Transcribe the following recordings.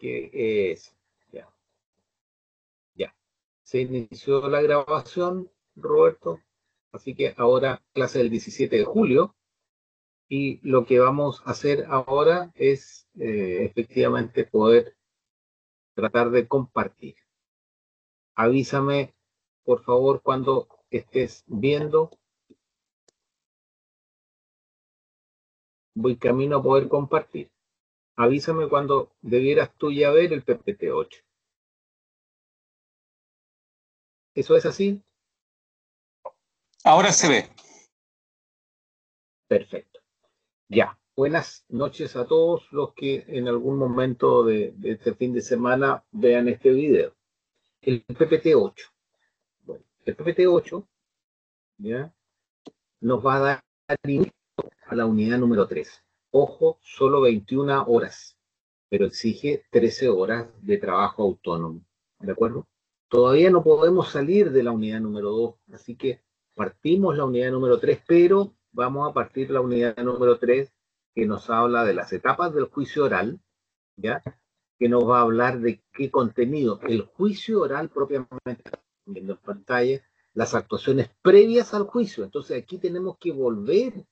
que es, ya, ya. Se inició la grabación, Roberto, así que ahora clase del 17 de julio, y lo que vamos a hacer ahora es efectivamente poder tratar de compartir. Avísame, por favor, cuando estés viendo. Voy camino a poder compartir. Avísame cuando debieras tú ya ver el PPT-8. ¿Eso es así? Ahora se ve. Perfecto. Ya. Buenas noches a todos los que en algún momento de este fin de semana vean este video. El PPT-8. Bueno, el PPT-8 ¿ya? Nos va a dar inicio a la unidad número 3. Ojo, solo 21 horas, pero exige 13 horas de trabajo autónomo. ¿De acuerdo? Todavía no podemos salir de la unidad número 2, así que partimos la unidad número 3, pero vamos a partir la unidad número 3 que nos habla de las etapas del juicio oral, ¿ya? Que nos va a hablar de qué contenido, el juicio oral propiamente, viendo en pantalla, las actuaciones previas al juicio. Entonces aquí tenemos que volver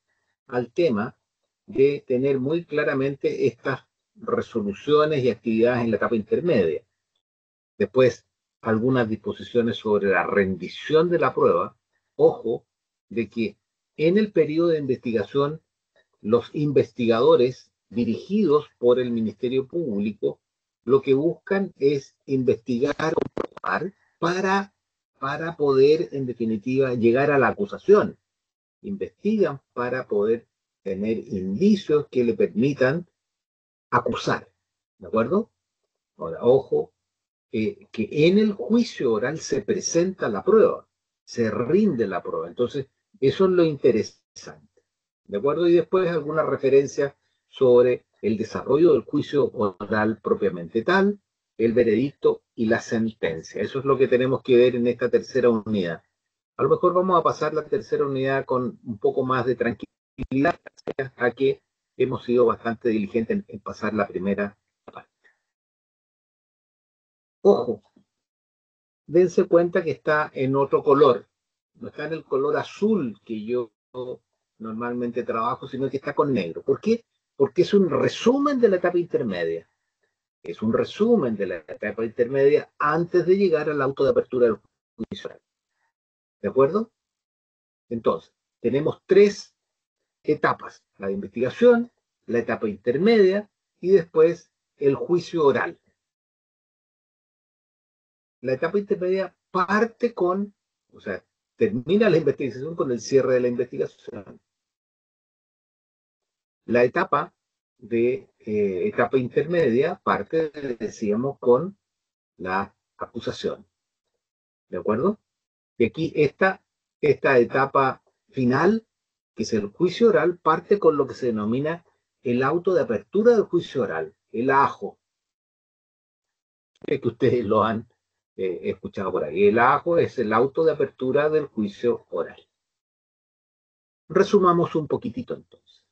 al tema de tener muy claramente estas resoluciones y actividades en la etapa intermedia. Después, algunas disposiciones sobre la rendición de la prueba. Ojo, de que en el periodo de investigación, los investigadores dirigidos por el Ministerio Público lo que buscan es investigar, comprobar, para poder, en definitiva, llegar a la acusación. Investigan para poder tener indicios que le permitan acusar. ¿De acuerdo? Ahora, ojo, que en el juicio oral se presenta la prueba, se rinde la prueba. Entonces, eso es lo interesante. ¿De acuerdo? Y después alguna referencia sobre el desarrollo del juicio oral propiamente tal, el veredicto y la sentencia. Eso es lo que tenemos que ver en esta tercera unidad. A lo mejor vamos a pasar la tercera unidad con un poco más de tranquilidad, a que hemos sido bastante diligentes en pasar la primera parte. Ojo, dense cuenta que está en otro color. No está en el color azul que yo normalmente trabajo, sino que está con negro. ¿Por qué? Porque es un resumen de la etapa intermedia. Es un resumen de la etapa intermedia antes de llegar al auto de apertura del juicio oral. ¿De acuerdo? Entonces, tenemos tres etapas: la de investigación, la etapa intermedia y después el juicio oral. La etapa intermedia parte con, o sea, termina la investigación con el cierre de la investigación. La etapa etapa intermedia parte, decíamos, con la acusación. ¿De acuerdo? Y aquí esta etapa final, que es el juicio oral, parte con lo que se denomina el auto de apertura del juicio oral, el AJO, que ustedes lo han escuchado por ahí. El AJO es el auto de apertura del juicio oral. Resumamos un poquitito entonces.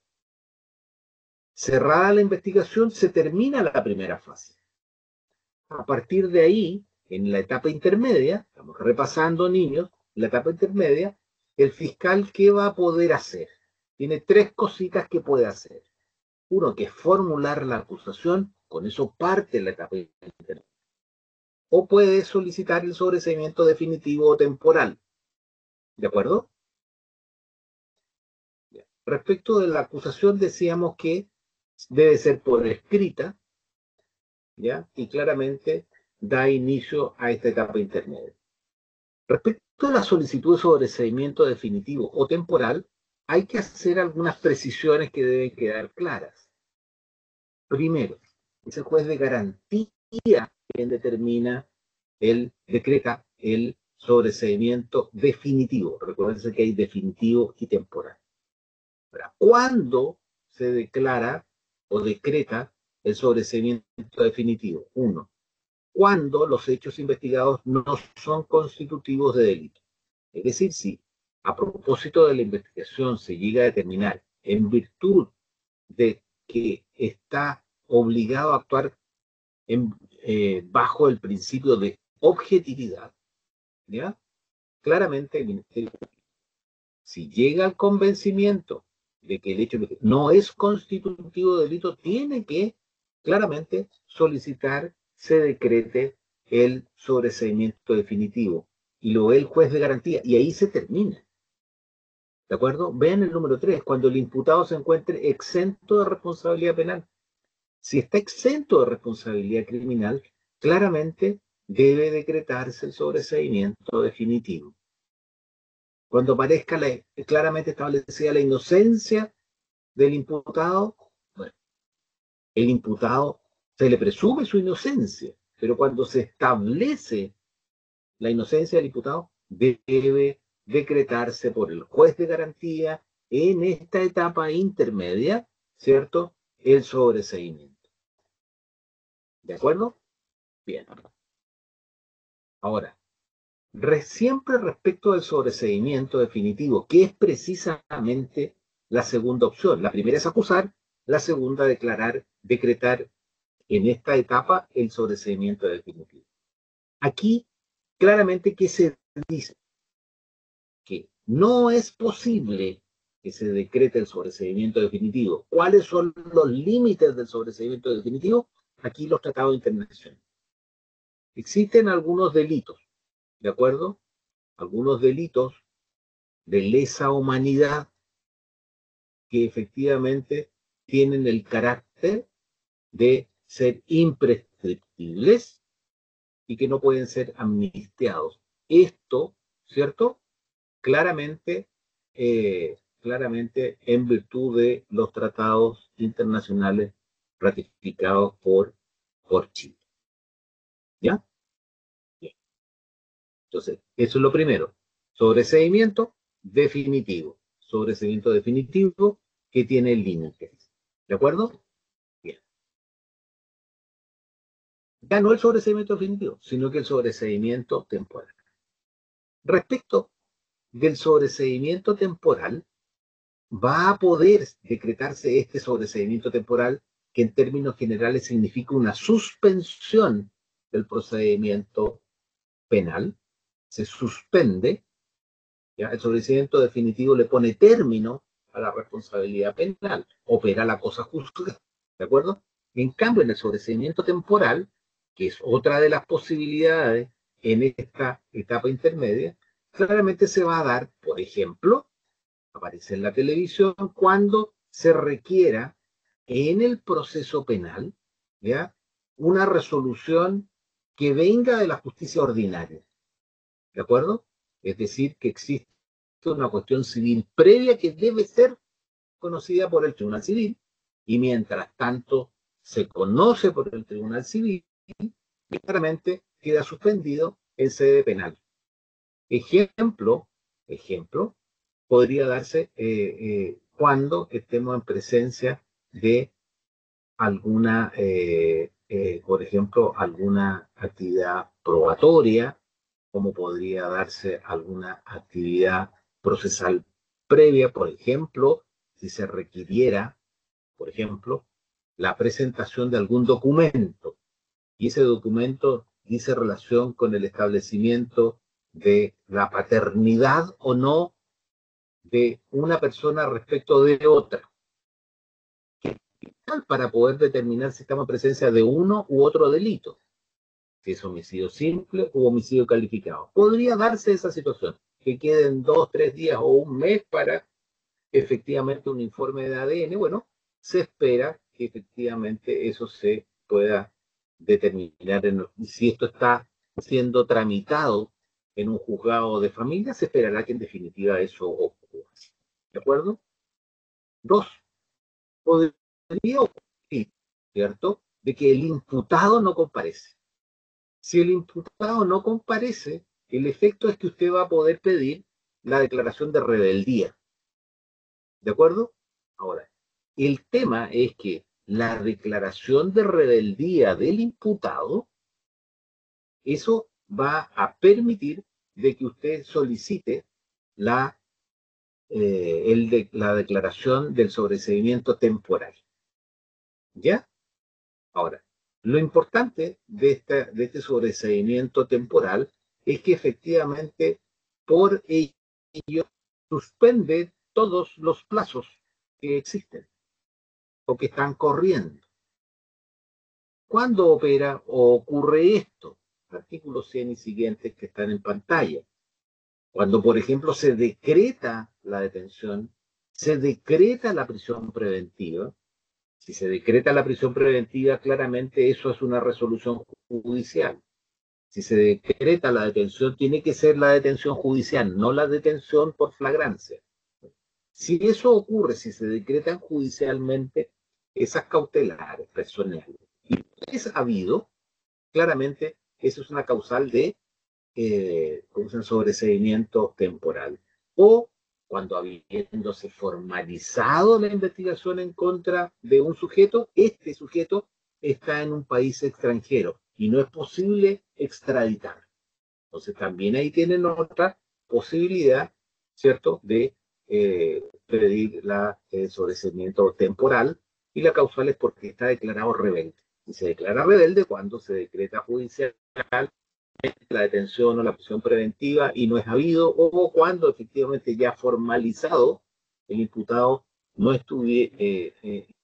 Cerrada la investigación, se termina la primera fase. A partir de ahí, en la etapa intermedia, estamos repasando, niños, la etapa intermedia, el fiscal, ¿qué va a poder hacer? Tiene tres cositas que puede hacer. Uno, que es formular la acusación, con eso parte la etapa intermedia. O puede solicitar el sobreseimiento definitivo o temporal. ¿De acuerdo? Respecto de la acusación, decíamos que debe ser por escrita, ¿ya? Y claramente da inicio a esta etapa intermedia. Respecto a la solicitud de sobreseimiento definitivo o temporal, hay que hacer algunas precisiones que deben quedar claras. Primero, es el juez de garantía quien decreta el sobreseimiento definitivo. Recuerden que hay definitivo y temporal. Ahora, ¿cuándo se declara o decreta el sobreseimiento definitivo? Uno, cuando los hechos investigados no son constitutivos de delito. Es decir, si a propósito de la investigación se llega a determinar, en virtud de que está obligado a actuar bajo el principio de objetividad, ¿ya? Claramente el Ministerio, si llega al convencimiento de que el hecho no es constitutivo de delito, tiene que claramente solicitar se decrete el sobreseimiento definitivo y lo ve el juez de garantía y ahí se termina. ¿De acuerdo? Vean el número 3, cuando el imputado se encuentre exento de responsabilidad penal. Si está exento de responsabilidad criminal, claramente debe decretarse el sobreseimiento definitivo. Cuando aparezca claramente establecida la inocencia del imputado, bueno, el imputado se le presume su inocencia, pero cuando se establece la inocencia del imputado, debe decretarse por el juez de garantía en esta etapa intermedia, ¿cierto? El sobreseimiento. ¿De acuerdo? Bien. Ahora, siempre respecto del sobreseimiento definitivo, que es precisamente la segunda opción. La primera es acusar, la segunda declarar, decretar en esta etapa el sobreseimiento definitivo. Aquí, claramente, que se dice que no es posible que se decrete el sobreseimiento definitivo. ¿Cuáles son los límites del sobreseimiento definitivo? Aquí los tratados internacionales. Existen algunos delitos, ¿de acuerdo? Algunos delitos de lesa humanidad que efectivamente tienen el carácter de ser imprescriptibles y que no pueden ser amnistiados. Esto, ¿cierto? Claramente, claramente en virtud de los tratados internacionales ratificados por Chile. ¿Ya? Bien. Entonces, eso es lo primero. Sobreseimiento definitivo. Sobreseimiento definitivo que tiene límites. ¿De acuerdo? Bien. Ya no el sobreseimiento definitivo, sino que el sobreseimiento temporal. Respecto del sobreseimiento temporal, va a poder decretarse este sobreseimiento temporal, que en términos generales significa una suspensión del procedimiento penal. Se suspende, ¿ya? El sobreseimiento definitivo le pone término a la responsabilidad penal, opera la cosa justa, ¿de acuerdo? En cambio, en el sobreseimiento temporal, que es otra de las posibilidades en esta etapa intermedia, claramente se va a dar, por ejemplo, aparece en la televisión cuando se requiera en el proceso penal, ¿ya? Una resolución que venga de la justicia ordinaria, ¿de acuerdo? Es decir, que existe una cuestión civil previa que debe ser conocida por el Tribunal Civil y mientras tanto se conoce por el Tribunal Civil, claramente queda suspendido en sede penal. Ejemplo, podría darse cuando estemos en presencia de alguna, por ejemplo, alguna actividad probatoria, como podría darse alguna actividad procesal previa, por ejemplo, si se requiriera, por ejemplo, la presentación de algún documento, y ese documento dice relación con el establecimiento de la paternidad o no de una persona respecto de otra, para poder determinar si estamos en presencia de uno u otro delito, si es homicidio simple u homicidio calificado. Podría darse esa situación, que queden 2, 3 días o un mes para efectivamente un informe de ADN. Bueno, se espera que efectivamente eso se pueda determinar. Si esto está siendo tramitado en un juzgado de familia, se esperará que en definitiva eso ocurra. ¿De acuerdo? 2, podría ocurrir, ¿cierto?, de que el imputado no comparece. Si el imputado no comparece, el efecto es que usted va a poder pedir la declaración de rebeldía. ¿De acuerdo? Ahora, el tema es que la declaración de rebeldía del imputado, eso va a permitir de que usted solicite la, la declaración del sobreseimiento temporal. ¿Ya? Ahora, Lo importante de este sobreseimiento temporal es que efectivamente por ello suspende todos los plazos que existen o que están corriendo. ¿Cuándo opera o ocurre esto? Artículos 100 y siguientes que están en pantalla. Cuando, por ejemplo, se decreta la detención, se decreta la prisión preventiva. Si se decreta la prisión preventiva, claramente eso es una resolución judicial. Si se decreta la detención, tiene que ser la detención judicial, no la detención por flagrancia. Si eso ocurre, si se decretan judicialmente esas cautelares personales, y es habido, claramente eso es una causal de sobreseimiento temporal. O cuando habiéndose formalizado la investigación en contra de un sujeto, este sujeto está en un país extranjero y no es posible extraditar. Entonces también ahí tienen otra posibilidad, ¿cierto?, de pedir el sobreseimiento temporal, y la causal es porque está declarado rebelde. Y se declara rebelde cuando se decreta judicial la detención o la prisión preventiva y no es habido, o cuando efectivamente ya formalizado el imputado no estuviera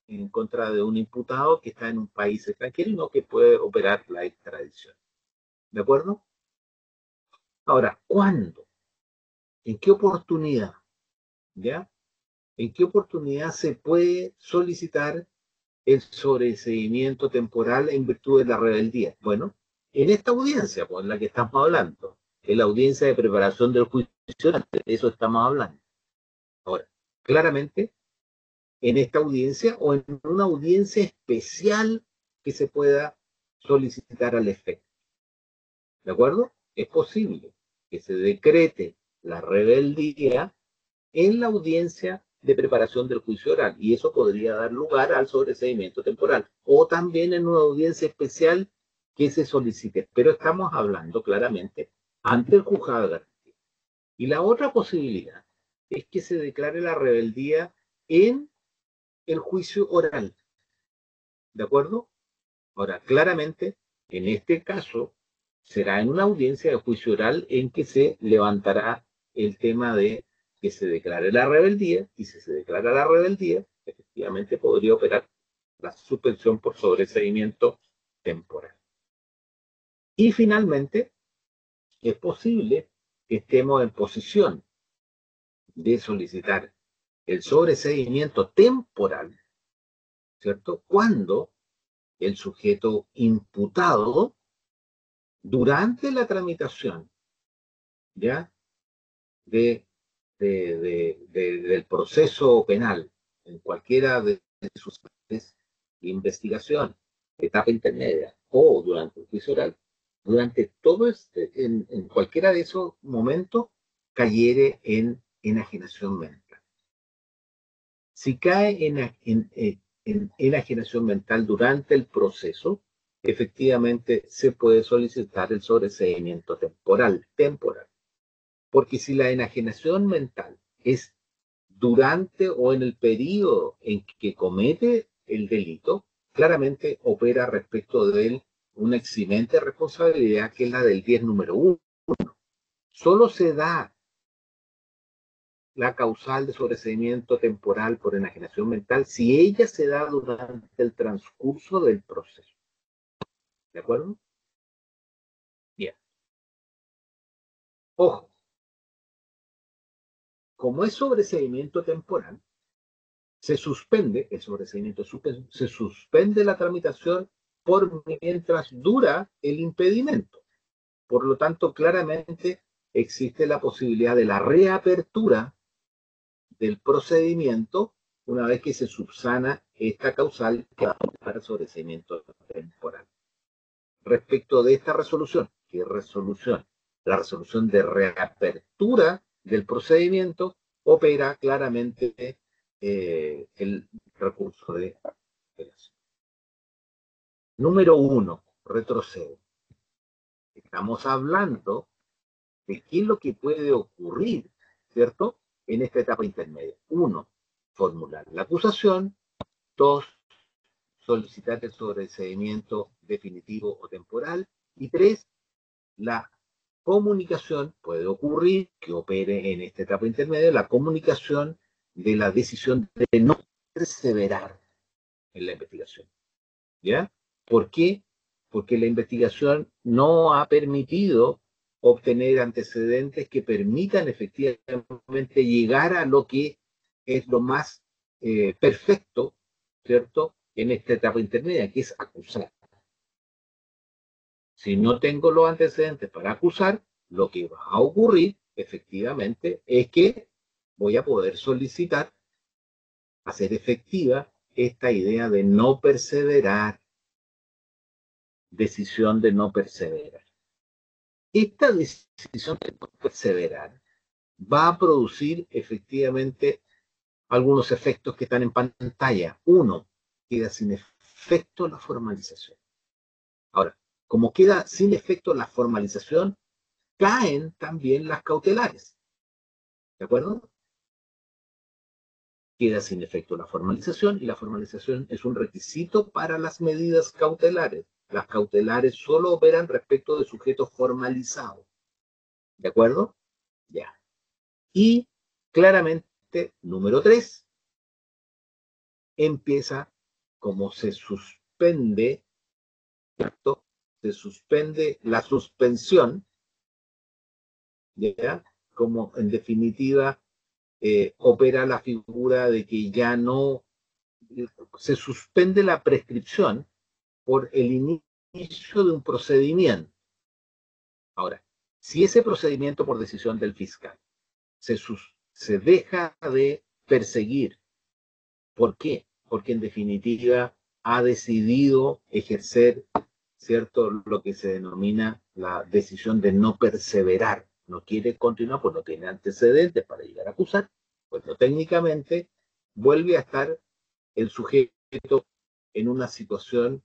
en contra de un imputado que está en un país extranjero y no que puede operar la extradición. ¿De acuerdo? Ahora, ¿cuándo? ¿En qué oportunidad? ¿Ya? ¿En qué oportunidad se puede solicitar el sobreseimiento temporal en virtud de la rebeldía? Bueno, en esta audiencia, pues, en la que estamos hablando, en la audiencia de preparación del juicio, de eso estamos hablando. Ahora, claramente, en esta audiencia o en una audiencia especial que se pueda solicitar al efecto. ¿De acuerdo? Es posible que se decrete la rebeldía en la audiencia de preparación del juicio oral, y eso podría dar lugar al sobreseimiento temporal, o también en una audiencia especial que se solicite, pero estamos hablando claramente ante el juzgado de garantía. Y la otra posibilidad es que se declare la rebeldía en el juicio oral, ¿de acuerdo? Ahora, claramente, en este caso, será en una audiencia de juicio oral en que se levantará el tema de que se declare la rebeldía, y si se declara la rebeldía, efectivamente podría operar la suspensión por sobreseimiento temporal. Y finalmente, es posible que estemos en posición de solicitar el sobreseimiento temporal, ¿cierto? Cuando el sujeto imputado, durante la tramitación, ¿ya?, del proceso penal, en cualquiera de sus fases de investigación, etapa intermedia o durante el juicio oral, durante todo en cualquiera de esos momentos, cayere en enajenación mental. Si cae en enajenación mental durante el proceso, efectivamente se puede solicitar el sobreseimiento temporal. Porque si la enajenación mental es durante o en el periodo en que comete el delito, claramente opera respecto de él una eximente responsabilidad, que es la del 10 número 1. Solo se da la causal de sobreseimiento temporal por enajenación mental si ella se da durante el transcurso del proceso. ¿De acuerdo? Bien. Ojo, como es sobreseimiento temporal, se suspende el sobreseimiento, se suspende la tramitación por mientras dura el impedimento. Por lo tanto, claramente existe la posibilidad de la reapertura del procedimiento una vez que se subsana esta causal que va a dar sobreseimiento temporal. Respecto de esta resolución, ¿qué resolución? La resolución de reapertura del procedimiento opera claramente el recurso de apelación. Número 1, retrocedo. Estamos hablando de qué es lo que puede ocurrir, ¿cierto?, en esta etapa intermedia. 1, formular la acusación. 2, solicitar el sobreseimiento definitivo o temporal. Y 3, la comunicación, puede ocurrir que opere en esta etapa intermedia, la comunicación de la decisión de no perseverar en la investigación. ¿Ya? ¿Por qué? Porque la investigación no ha permitido obtener antecedentes que permitan efectivamente llegar a lo que es lo más perfecto, ¿cierto?, en esta etapa intermedia, que es acusar. Si no tengo los antecedentes para acusar, lo que va a ocurrir efectivamente es que voy a poder solicitar hacer efectiva esta idea de no perseverar, decisión de no perseverar. Esta decisión de no perseverar va a producir efectivamente algunos efectos que están en pantalla. Uno, queda sin efecto la formalización. Ahora, como queda sin efecto la formalización, caen también las cautelares. ¿De acuerdo? Queda sin efecto la formalización y la formalización es un requisito para las medidas cautelares. Las cautelares solo operan respecto de sujetos formalizados. ¿De acuerdo? Ya. Y claramente, número 3, empieza como se suspende, ¿cierto? Se suspende la suspensión, ¿ya? Como en definitiva opera la figura de que ya no se suspende la prescripción por el inicio de un procedimiento. Ahora, si ese procedimiento por decisión del fiscal se deja de perseguir, ¿por qué? Porque en definitiva ha decidido ejercer, ¿cierto?, lo que se denomina la decisión de no perseverar. No quiere continuar, pues no tiene antecedentes para llegar a acusar, pues no, técnicamente vuelve a estar el sujeto en una situación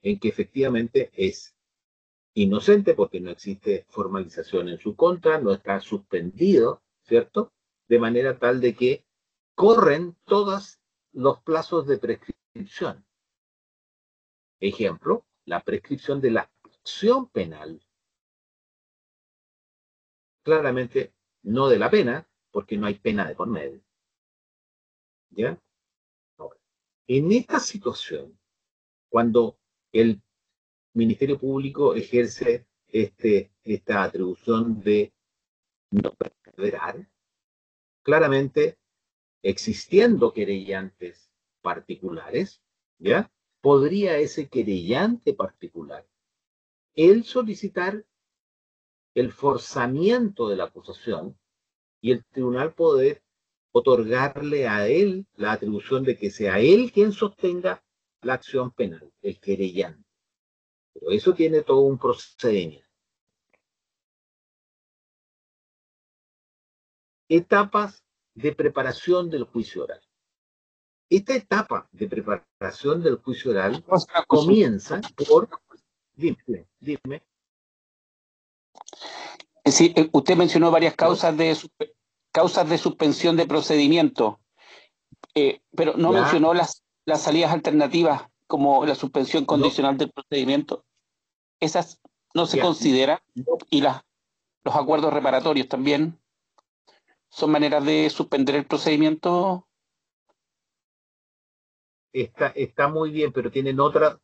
en que efectivamente es inocente porque no existe formalización en su contra, no está suspendido, ¿cierto? De manera tal de que corren todos los plazos de prescripción. Ejemplo, la prescripción de la acción penal. Claramente no de la pena, porque no hay pena de por medio. ¿Ya? Ahora, en esta situación, cuando el Ministerio Público ejerce esta atribución de no perseverar, claramente existiendo querellantes particulares, ¿ya? Podría ese querellante particular él solicitar el forzamiento de la acusación y el tribunal poder otorgarle a él la atribución de que sea él quien sostenga la acción penal, el querellante. Pero eso tiene todo un procedimiento. Etapas de preparación del juicio oral. Esta etapa de preparación del juicio oral comienza por... Dime. Es decir, usted mencionó varias causas de suspensión de procedimiento, pero no mencionó las salidas alternativas como la suspensión condicional del procedimiento. Esas no se consideran, y los acuerdos reparatorios también son maneras de suspender el procedimiento. Está muy bien, pero tienen otro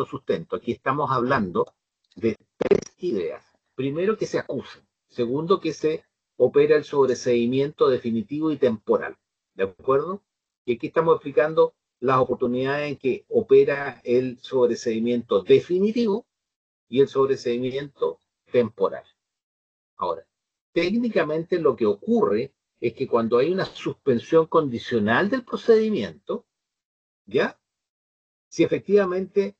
sustento. Aquí estamos hablando de 3 ideas. Primero, que se acuse. Segundo, que se opera el sobreseimiento definitivo y temporal. ¿De acuerdo? Y aquí estamos explicando las oportunidades en que opera el sobreseimiento definitivo y el sobreseimiento temporal. Ahora, técnicamente lo que ocurre es que cuando hay una suspensión condicional del procedimiento, ¿ya? Si efectivamente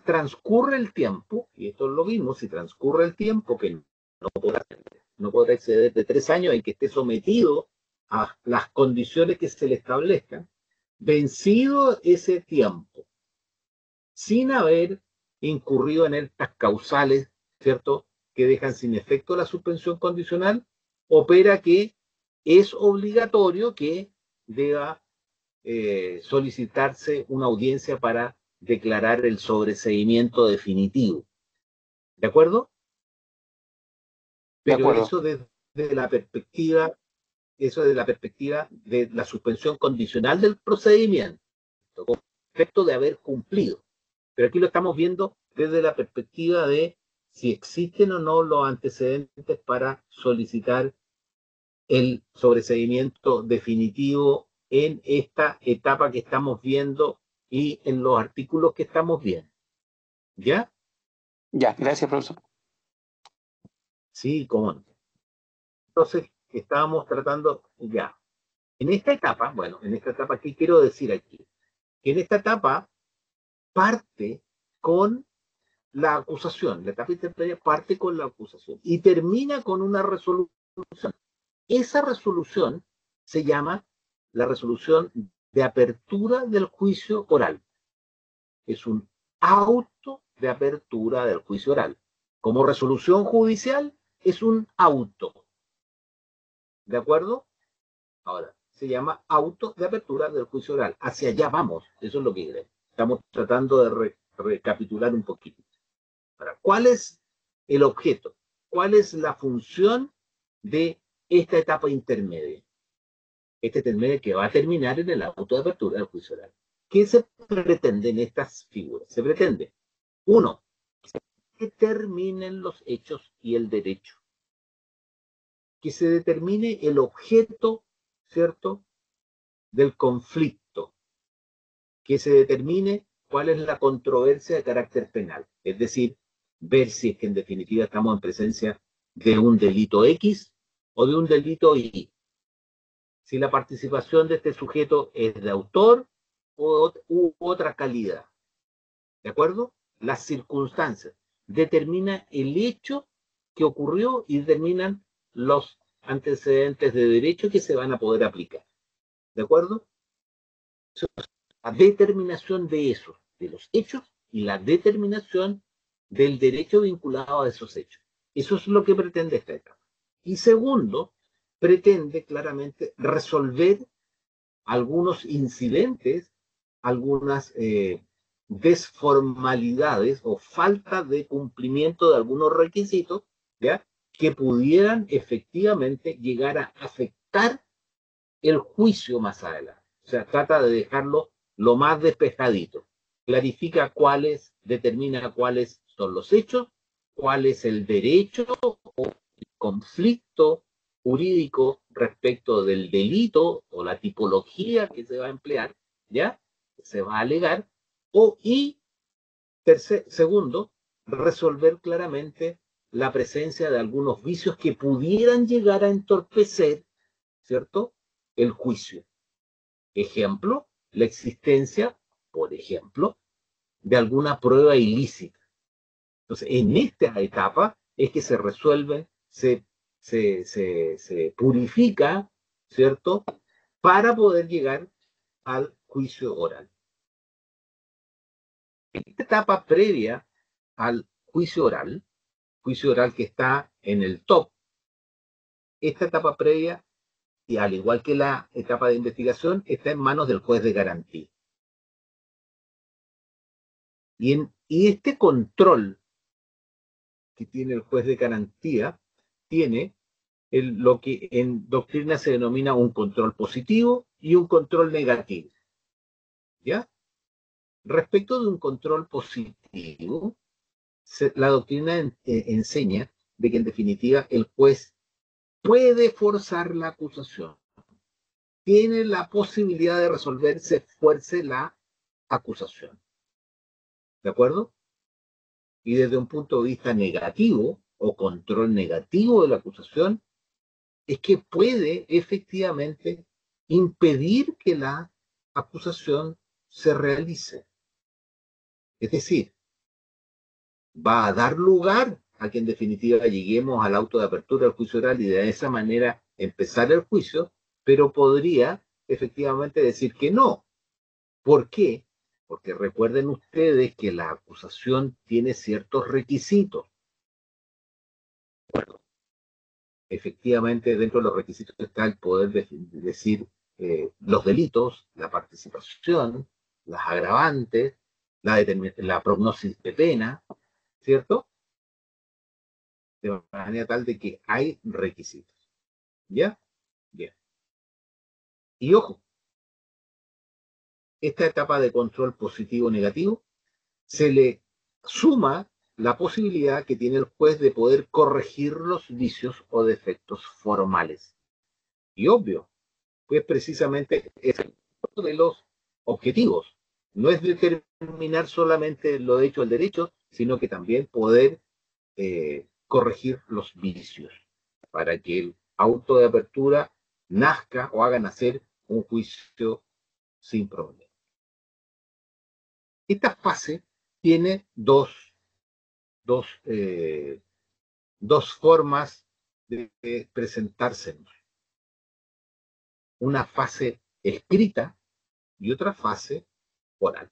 transcurre el tiempo, y esto lo vimos, si transcurre el tiempo, que no podrá exceder de 3 años en que esté sometido a las condiciones que se le establezcan, vencido ese tiempo, sin haber incurrido en estas causales, ¿cierto?, que dejan sin efecto la suspensión condicional, opera que es obligatorio que deba solicitarse una audiencia para declarar el sobreseimiento definitivo. ¿De acuerdo? De Pero acuerdo. eso desde la perspectiva, eso desde la perspectiva de la suspensión condicional del procedimiento, con efecto de haber cumplido. Pero aquí lo estamos viendo desde la perspectiva de si existen o no los antecedentes para solicitar el sobreseimiento definitivo en esta etapa que estamos viendo y en los artículos que estamos viendo. ¿Ya? Ya, gracias, profesor. Sí, cómo no. Entonces, estábamos tratando ya. En esta etapa, bueno, en esta etapa, ¿qué quiero decir aquí? Que en esta etapa parte con la acusación, la etapa intermedia parte con la acusación y termina con una resolución. Esa resolución se llama la resolución de apertura del juicio oral. Es un auto de apertura del juicio oral. Como resolución judicial, es un auto. ¿De acuerdo? Ahora, se llama auto de apertura del juicio oral. Hacia allá vamos. Eso es lo que queremos. Estamos tratando de recapitular un poquito. Ahora, ¿cuál es el objeto? ¿Cuál es la función de esta etapa intermedia? Esta intermedia que va a terminar en el auto de apertura del juicio oral. ¿Qué se pretende en estas figuras? Se pretende, uno, que determinen los hechos y el derecho. Que se determine el objeto, ¿cierto?, del conflicto. Que se determine cuál es la controversia de carácter penal. Es decir, ver si es que en definitiva estamos en presencia de un delito X o de un delito Y. Si la participación de este sujeto es de autor u otra calidad. ¿De acuerdo? Las circunstancias. Determina el hecho que ocurrió y determinan los antecedentes de derecho que se van a poder aplicar. ¿De acuerdo? La determinación de eso, de los hechos y la determinación del derecho vinculado a esos hechos. Eso es lo que pretende esta etapa. Y segundo, pretende claramente resolver algunos incidentes, algunas desformalidades o falta de cumplimiento de algunos requisitos, ¿ya?, que pudieran efectivamente llegar a afectar el juicio más adelante. O sea, trata de dejarlo lo más despejadito. Clarifica cuáles, determina cuáles son los hechos, cuál es el derecho o el conflicto jurídico respecto del delito o la tipología que se va a emplear, ¿ya? Se va a alegar. Y segundo, resolver claramente la presencia de algunos vicios que pudieran llegar a entorpecer, ¿cierto?, el juicio. Ejemplo, la existencia, por ejemplo, de alguna prueba ilícita. Entonces, en esta etapa es que se resuelve, se purifica, ¿cierto?, para poder llegar al juicio oral. Esta etapa previa al juicio oral que está en el top, esta etapa previa, y al igual que la etapa de investigación, está en manos del juez de garantía. Y este control que tiene el juez de garantía tiene lo que en doctrina se denomina un control positivo y un control negativo. ¿Ya? Respecto de un control positivo, la doctrina enseña de que en definitiva el juez puede forzar la acusación. Tiene la posibilidad de resolverse, fuerce la acusación. ¿De acuerdo? Y desde un punto de vista negativo o control negativo de la acusación, es que puede efectivamente impedir que la acusación se realice. Es decir, va a dar lugar a que en definitiva lleguemos al auto de apertura del juicio oral y de esa manera empezar el juicio, pero podría efectivamente decir que no. ¿Por qué? Porque recuerden ustedes que la acusación tiene ciertos requisitos. Bueno, efectivamente, dentro de los requisitos está el poder decir los delitos, la participación, las agravantes, la prognosis de pena, ¿cierto? De manera tal de que hay requisitos. ¿Ya? Bien. Y ojo, esta etapa de control positivo-negativo se le suma la posibilidad que tiene el juez de poder corregir los vicios o defectos formales. Y obvio, pues precisamente es uno de los objetivos. No es determinar solamente lo hecho al derecho, sino que también poder corregir los vicios para que el auto de apertura nazca o haga nacer un juicio sin problema. Esta fase tiene dos formas de presentarse. Una fase escrita y otra fase oral.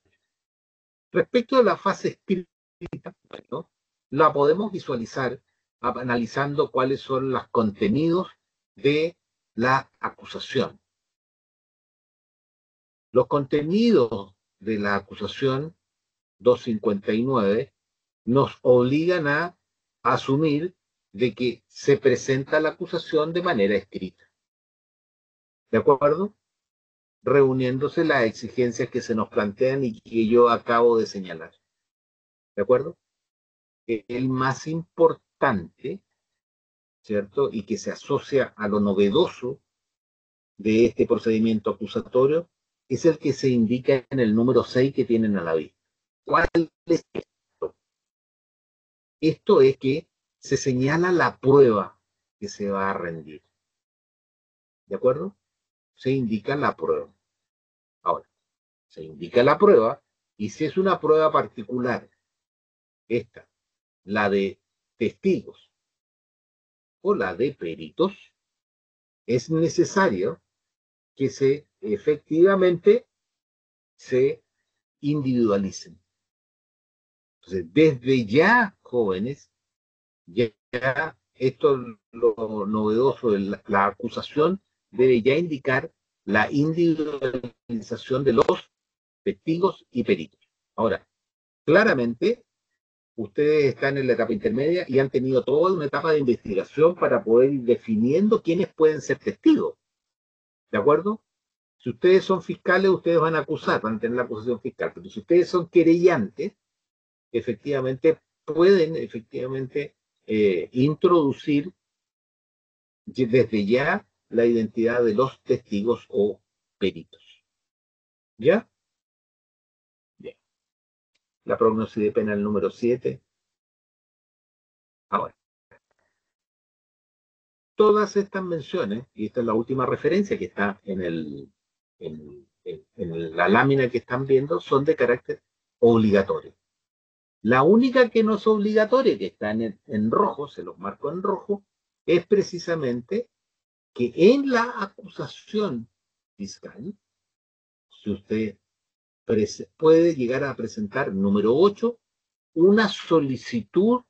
Respecto de la fase escrita, ¿no?, la podemos visualizar analizando cuáles son los contenidos de la acusación. Los contenidos de la acusación 259 nos obligan a asumir de que se presenta la acusación de manera escrita. ¿De acuerdo? Reuniéndose las exigencias que se nos plantean y que yo acabo de señalar. ¿De acuerdo? El más importante, ¿cierto?, y que se asocia a lo novedoso de este procedimiento acusatorio, es el que se indica en el número 6 que tienen a la vista. ¿Cuál es esto? Esto es que se señala la prueba que se va a rendir. ¿De acuerdo? Se indica la prueba. Ahora, se indica la prueba, y si es una prueba particular, esta, la de testigos o la de peritos, es necesario que efectivamente se individualicen. Entonces, desde ya, jóvenes, ya esto es lo novedoso de la acusación, debe ya indicar la individualización de los testigos y peritos. Ahora, claramente, ustedes están en la etapa intermedia y han tenido toda una etapa de investigación para poder ir definiendo quiénes pueden ser testigos. ¿De acuerdo? Si ustedes son fiscales, ustedes van a acusar, van a tener la acusación fiscal. Pero si ustedes son querellantes, efectivamente pueden introducir desde ya la identidad de los testigos o peritos. ¿Ya? Bien. La prognosis de pena, el número 7. Ahora, todas estas menciones, y esta es la última referencia que está en la lámina que están viendo, son de carácter obligatorio. La única que no es obligatoria, que está en rojo, se los marco en rojo, es precisamente que en la acusación fiscal, si usted puede llegar a presentar, número 8, una solicitud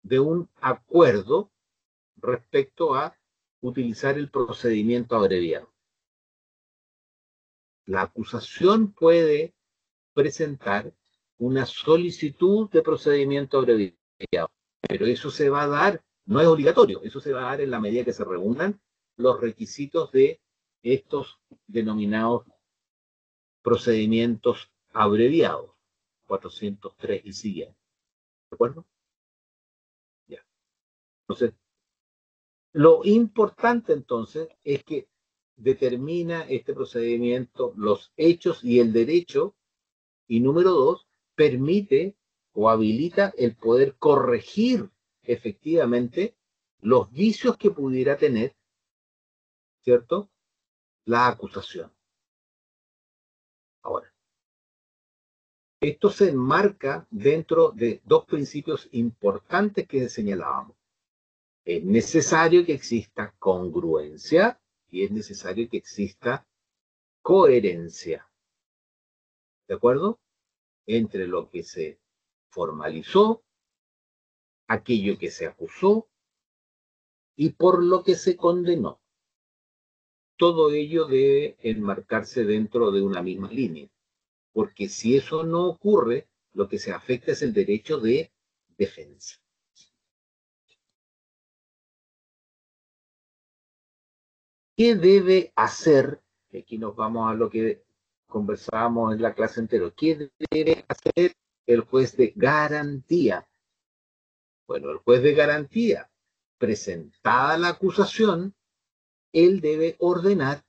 de un acuerdo respecto a utilizar el procedimiento abreviado. La acusación puede presentar una solicitud de procedimiento abreviado, pero eso se va a dar, no es obligatorio, eso se va a dar en la medida que se reúnan los requisitos de estos denominados procedimientos abreviados, 403 y siguiente. ¿De acuerdo? Ya. Entonces, lo importante entonces es que determina este procedimiento los hechos y el derecho, y número 2, permite o habilita el poder corregir efectivamente los vicios que pudiera tener, ¿cierto?, la acusación. Ahora, esto se enmarca dentro de dos principios importantes que señalábamos. Es necesario que exista congruencia y es necesario que exista coherencia. ¿De acuerdo? Entre lo que se formalizó, aquello que se acusó y por lo que se condenó. todo ello debe enmarcarse dentro de una misma línea, porque si eso no ocurre, lo que se afecta es el derecho de defensa. ¿Qué debe hacer? Aquí nos vamos a lo que conversábamos en la clase anterior. ¿Qué debe hacer el juez de garantía? Bueno, el juez de garantía, presentada la acusación, él debe ordenar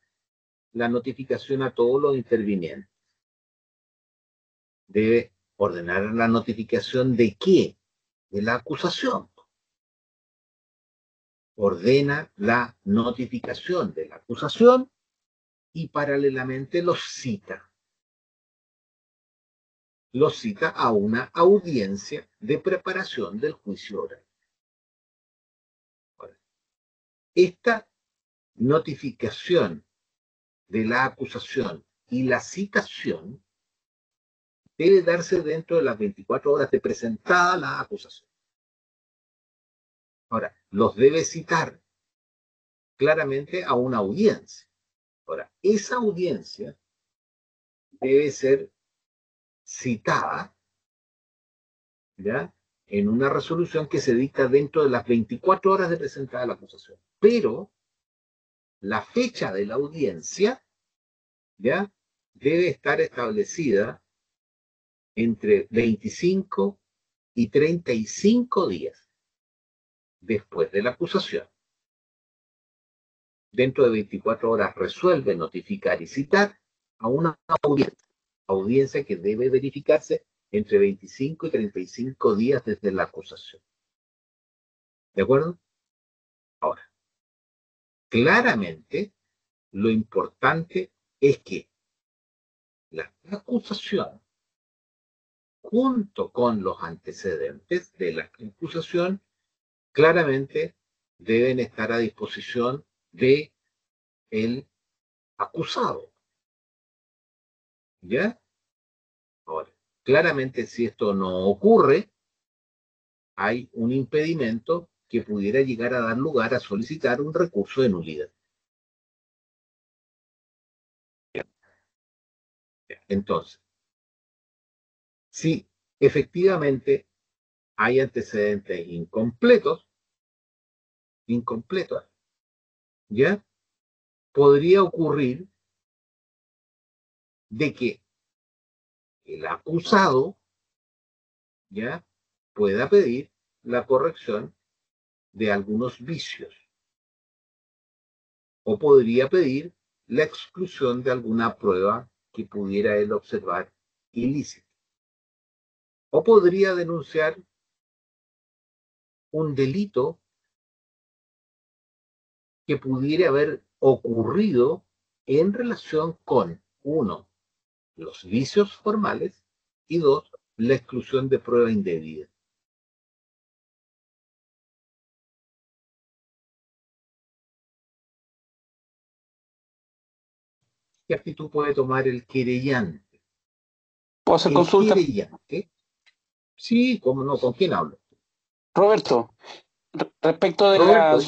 la notificación a todos los intervinientes. Debe ordenar la notificación ¿de qué? De la acusación. Ordena la notificación de la acusación y paralelamente los cita. Los cita a una audiencia de preparación del juicio oral. Ahora, esta notificación de la acusación y la citación debe darse dentro de las 24 horas de presentada la acusación. Ahora, los debe citar claramente a una audiencia. Ahora, esa audiencia debe ser citada, ¿ya?, en una resolución que se dicta dentro de las 24 horas de presentada la acusación. Pero la fecha de la audiencia, ¿ya?, debe estar establecida entre 25 y 35 días después de la acusación. Dentro de 24 horas resuelve notificar y citar a una audiencia que debe verificarse entre 25 y 35 días desde la acusación. ¿De acuerdo? Ahora, claramente, lo importante es que la acusación, junto con los antecedentes de la acusación, claramente deben estar a disposición de el acusado. ¿Ya? Ahora, claramente si esto no ocurre, hay un impedimento que pudiera llegar a dar lugar a solicitar un recurso de nulidad. Entonces, si efectivamente hay antecedentes incompletos, ¿ya?, podría ocurrir de que el acusado, ¿ya?, pueda pedir la corrección de algunos vicios, o podría pedir la exclusión de alguna prueba que pudiera él observar ilícita, o podría denunciar un delito que pudiera haber ocurrido en relación con, uno, los vicios formales, y dos, la exclusión de prueba indebida. ¿Qué actitud puede tomar el querellante? ¿Puedo hacer El consulta? querellante, sí, cómo no, ¿con quién hablo? Roberto, respecto de Roberto, la dime.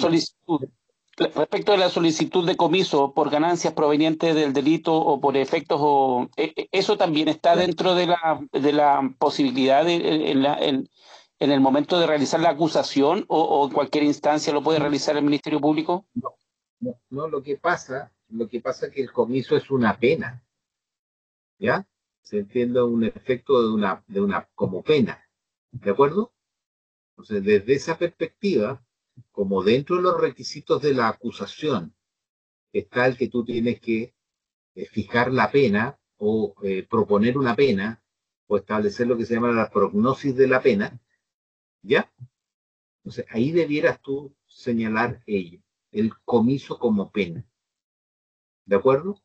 solicitud de comiso por ganancias provenientes del delito o por efectos, o eso también está Ya. dentro de la posibilidad en el momento de realizar la acusación, o en cualquier instancia lo puede realizar el Ministerio Público. No, no, lo que pasa es que el comiso es una pena, ¿ya? Se entiende un efecto de una como pena, ¿de acuerdo? Entonces, desde esa perspectiva, como dentro de los requisitos de la acusación está el que tú tienes que fijar la pena o proponer una pena o establecer lo que se llama la prognosis de la pena, ¿ya? Entonces, ahí debieras tú señalar ello, el comiso como pena, ¿de acuerdo?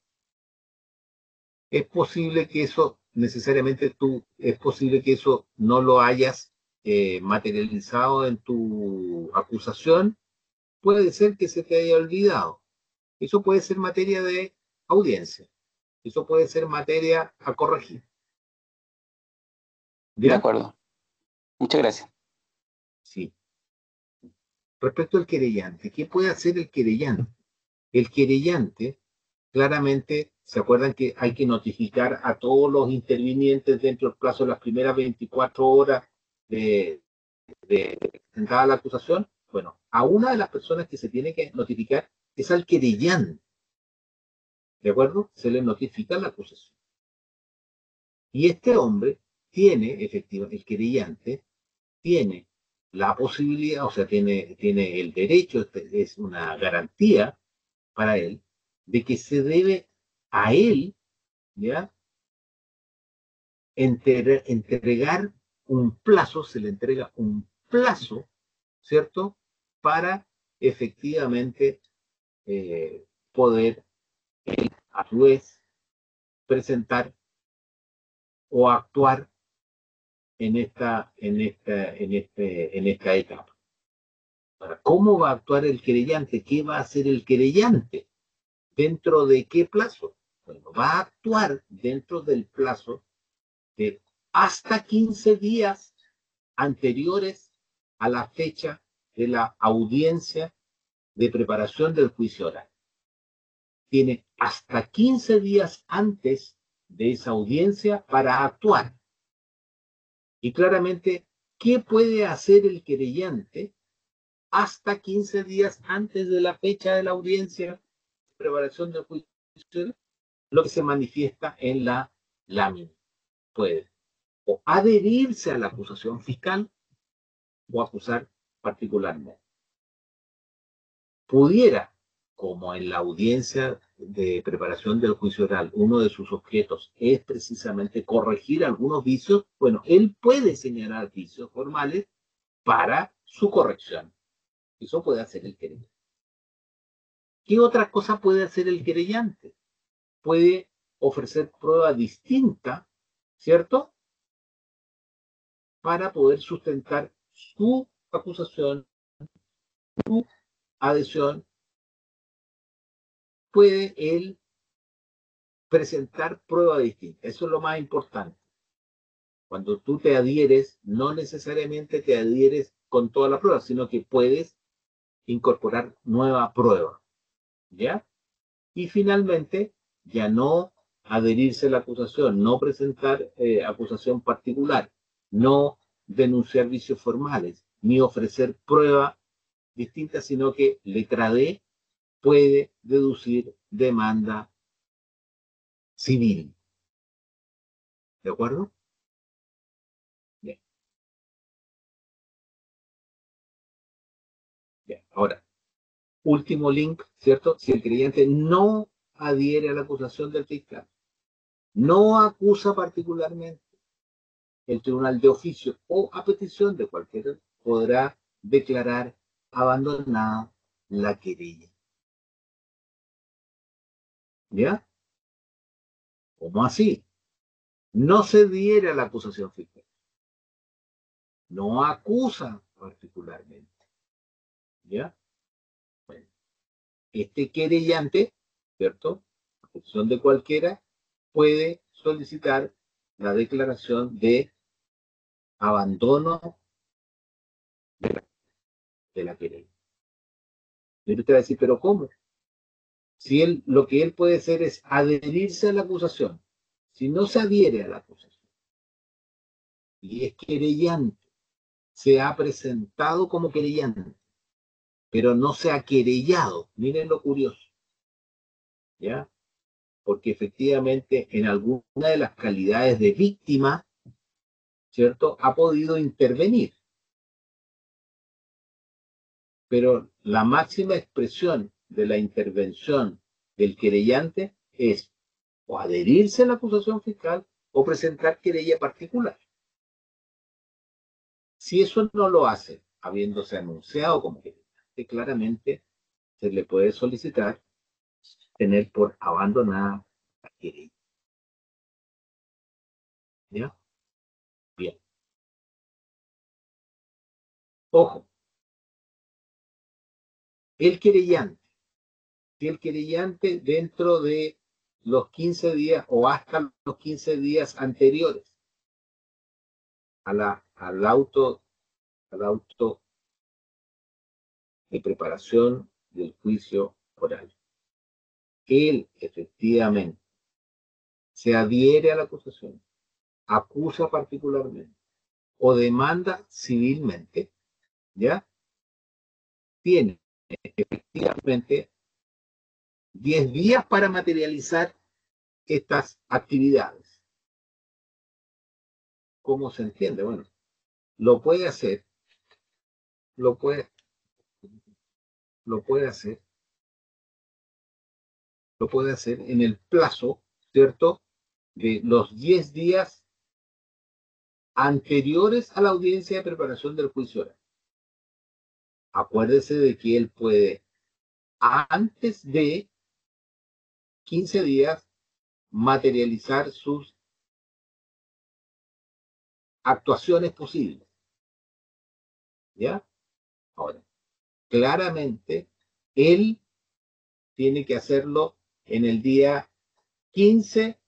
Es posible que eso, necesariamente es posible que eso no lo hayas materializado en tu acusación, puede ser que se te haya olvidado. Eso puede ser materia de audiencia, eso puede ser materia a corregir. De ¿Ya? acuerdo. Muchas gracias. Sí. Respecto al querellante, ¿qué puede hacer el querellante? El querellante claramente, ¿se acuerdan que hay que notificar a todos los intervinientes dentro del plazo de las primeras 24 horas de presentada la acusación? Bueno, a una de las personas que se tiene que notificar es al querellante, ¿de acuerdo? Se le notifica la acusación. Y este hombre tiene, efectivamente, el querellante tiene la posibilidad, o sea, tiene el derecho, es una garantía para él, de que se debe a él, ¿ya? Entregar un plazo, se le entrega un plazo, ¿cierto? Para efectivamente poder, a su vez, presentar o actuar en esta etapa. Ahora, ¿cómo va a actuar el querellante? ¿Qué va a hacer el querellante? ¿Dentro de qué plazo? Bueno, va a actuar dentro del plazo de hasta 15 días anteriores a la fecha de la audiencia de preparación del juicio oral. Tiene hasta 15 días antes de esa audiencia para actuar. Y claramente, ¿qué puede hacer el querellante hasta 15 días antes de la fecha de la audiencia de preparación del juicio oral? Lo que se manifiesta en la lámina. Puede o adherirse a la acusación fiscal o acusar particularmente. Pudiera, como en la audiencia de preparación del juicio oral, uno de sus objetos es precisamente corregir algunos vicios, bueno, él puede señalar vicios formales para su corrección. Eso puede hacer el querellante. ¿Qué otra cosa puede hacer el querellante? Puede ofrecer prueba distinta, ¿cierto? Para poder sustentar su acusación, su adhesión. Puede él presentar prueba distinta. Eso es lo más importante. Cuando tú te adhieres, no necesariamente te adhieres con toda la prueba, sino que puedes incorporar nueva prueba. ¿Ya? Y finalmente, ya no adherirse a la acusación, no presentar acusación particular, no denunciar vicios formales, ni ofrecer prueba distinta, sino que letra D puede deducir demanda civil. ¿De acuerdo? Bien, bien. Ahora, último link, ¿cierto? Si el creyente no adhiere a la acusación del fiscal, no acusa particularmente, el tribunal de oficio o a petición de cualquiera podrá declarar abandonada la querella. ¿Ya? ¿Cómo así? No se adhiere a la acusación fiscal, no acusa particularmente. ¿Ya? Bueno, este querellante, ¿cierto? A petición de cualquiera, puede solicitar la declaración de abandono de la querella. Y usted va a decir, ¿pero cómo? Si él, lo que él puede hacer es adherirse a la acusación. Si no se adhiere a la acusación y es querellante, se ha presentado como querellante, pero no se ha querellado. Miren lo curioso, ¿ya? Porque efectivamente en alguna de las calidades de víctima, ¿cierto? Ha podido intervenir. Pero la máxima expresión de la intervención del querellante es o adherirse a la acusación fiscal o presentar querella particular. Si eso no lo hace, habiéndose anunciado como querellante, claramente se le puede solicitar tener por abandonada la querella. ¿Ya? Bien. Ojo, el querellante, si el querellante dentro de los 15 días o hasta los 15 días anteriores a al auto de preparación del juicio oral, él efectivamente se adhiere a la acusación, acusa particularmente o demanda civilmente, ¿ya? Tiene efectivamente 10 días para materializar estas actividades. ¿Cómo se entiende? Bueno, lo puede hacer, lo puede hacer, en el plazo, ¿cierto?, de los 10 días anteriores a la audiencia de preparación del juicio oral. Acuérdese de que él puede, antes de 15 días, materializar sus actuaciones posibles. ¿Ya? Ahora, claramente, él tiene que hacerlo en el día 15,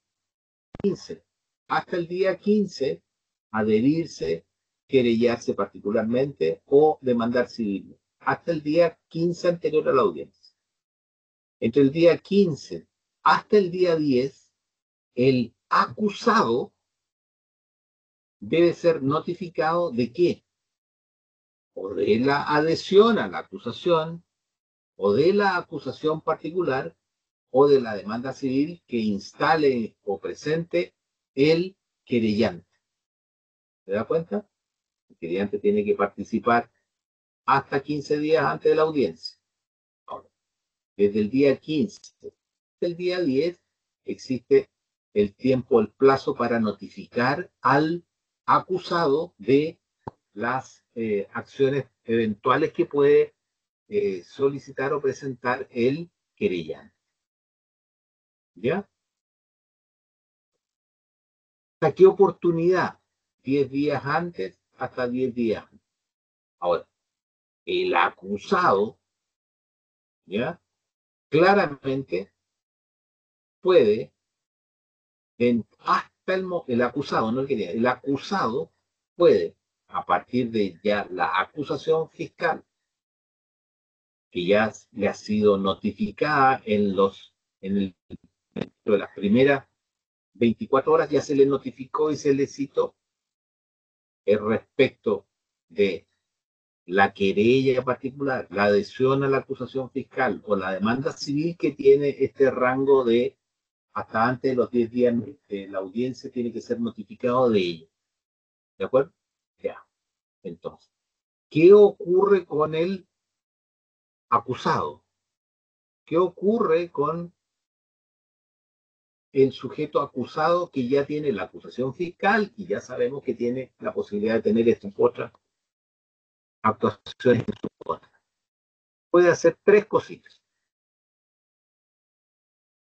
hasta el día 15, adherirse, querellarse particularmente o demandar civil, hasta el día 15 anterior a la audiencia. Entre el día 15 hasta el día 10, el acusado debe ser notificado de qué, o de la adhesión a la acusación, o de la acusación particular, o de la demanda civil que instale o presente el querellante. ¿Se da cuenta? El querellante tiene que participar hasta 15 días antes de la audiencia. Ahora, desde el día 15 hasta el día 10 existe el tiempo, el plazo para notificar al acusado de las acciones eventuales que puede solicitar o presentar el querellante. ¿Ya? ¿Hasta qué oportunidad? 10 días antes hasta 10 días antes. Ahora, el acusado, ¿ya?, claramente puede, hasta el acusado, no el querellante, el acusado puede, a partir de ya la acusación fiscal, que ya le ha sido notificada de las primeras 24 horas, ya se le notificó y se le citó respecto de la querella particular, la adhesión a la acusación fiscal o la demanda civil que tiene este rango de hasta antes de los 10 días de la audiencia, tiene que ser notificado de ello. ¿De acuerdo? Ya. Entonces, ¿qué ocurre con el acusado? ¿Qué ocurre con el sujeto acusado que ya tiene la acusación fiscal y ya sabemos que tiene la posibilidad de tener estas otras actuaciones en su contra? Puede hacer 3 cositas.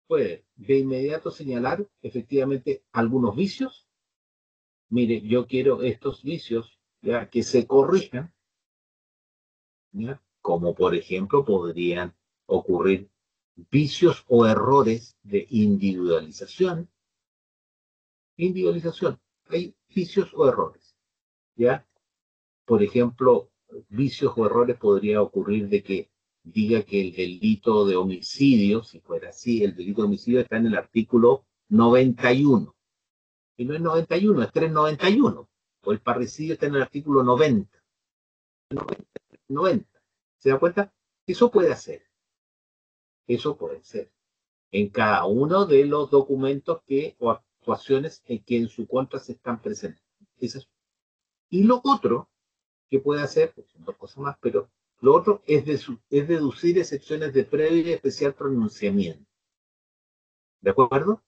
Puede de inmediato señalar efectivamente algunos vicios. Mire, yo quiero estos vicios, ¿ya?, que se corrijan, ¿ya?, como por ejemplo podrían ocurrir vicios o errores de individualización. Hay vicios o errores, ¿ya? Por ejemplo, vicios o errores podría ocurrir de que diga que el delito de homicidio, si fuera así, el delito de homicidio está en el artículo 91. Y no es 91, es 391. O el parricidio está en el artículo 90. 90. ¿Se da cuenta? Eso puede hacer. Eso puede ser. En cada uno de los documentos o actuaciones que en su contra se están presentes. Y lo otro que puede hacer, pues son 2 cosas más, pero lo otro es deducir excepciones de previo y especial pronunciamiento. ¿De acuerdo?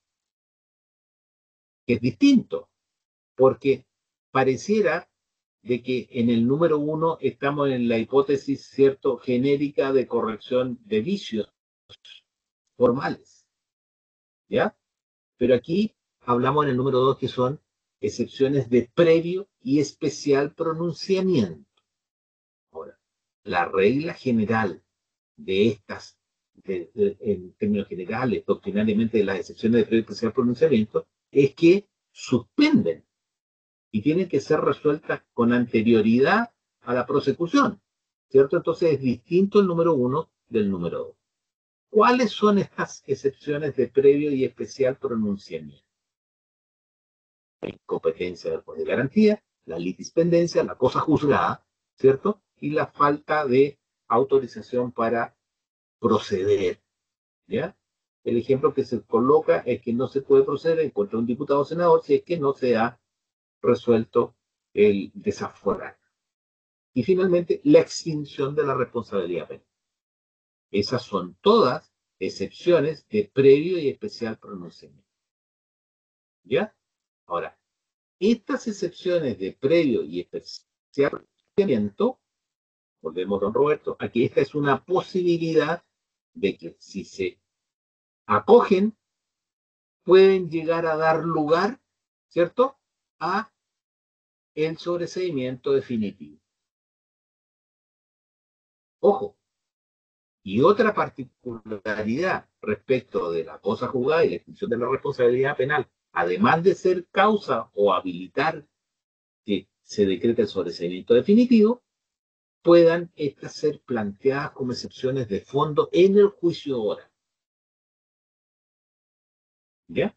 Que es distinto, porque pareciera de que en el número 1 estamos en la hipótesis, ¿cierto?, genérica de corrección de vicios formales, ¿ya? Pero aquí hablamos en el número 2 que son excepciones de previo y especial pronunciamiento. Ahora, la regla general de estas, en términos generales, doctrinariamente, de las excepciones de previo y especial pronunciamiento, es que suspenden y tienen que ser resueltas con anterioridad a la prosecución, ¿cierto? Entonces es distinto el número 1 del número 2. ¿Cuáles son estas excepciones de previo y especial pronunciamiento? La incompetencia del juez de garantía, la litispendencia, la cosa juzgada, ¿cierto? Y la falta de autorización para proceder, ¿ya? El ejemplo que se coloca es que no se puede proceder en contra de un diputado o senador si es que no se ha resuelto el desafuero. Y finalmente, la extinción de la responsabilidad penal. Esas son todas excepciones de previo y especial pronunciamiento. ¿Ya? Ahora, estas excepciones de previo y especial pronunciamiento, volvemos, don Roberto, aquí esta es una posibilidad de que si se acogen, pueden llegar a dar lugar, ¿cierto?, a el sobreseimiento definitivo. Ojo, y otra particularidad respecto de la cosa juzgada y la extinción de la responsabilidad penal, además de ser causa o habilitar que se decrete el sobreseimiento definitivo, puedan estas ser planteadas como excepciones de fondo en el juicio oral. ¿Ya?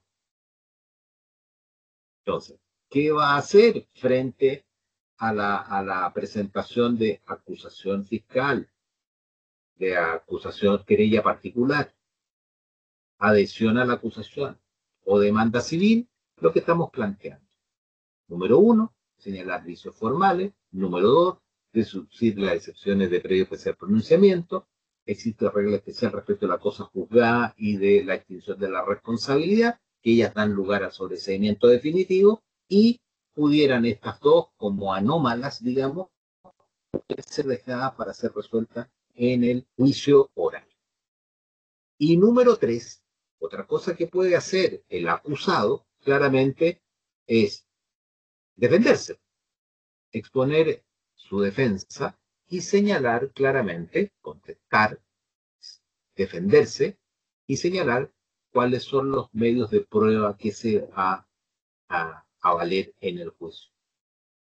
Entonces, ¿qué va a hacer frente a la presentación de acusación fiscal, de acusación querella particular, adhesión a la acusación o demanda civil? Lo que estamos planteando. Número 1, señalar vicios formales. Número 2, deducir las excepciones de previo especial pronunciamiento. Existe regla especial respecto a la cosa juzgada y de la extinción de la responsabilidad, que ellas dan lugar al sobreseimiento definitivo, y pudieran estas dos, como anómalas, digamos, ser dejadas para ser resueltas en el juicio oral. Y número 3, otra cosa que puede hacer el acusado, claramente, es defenderse, exponer su defensa y señalar claramente, contestar, defenderse y señalar cuáles son los medios de prueba que se va a valer en el juicio.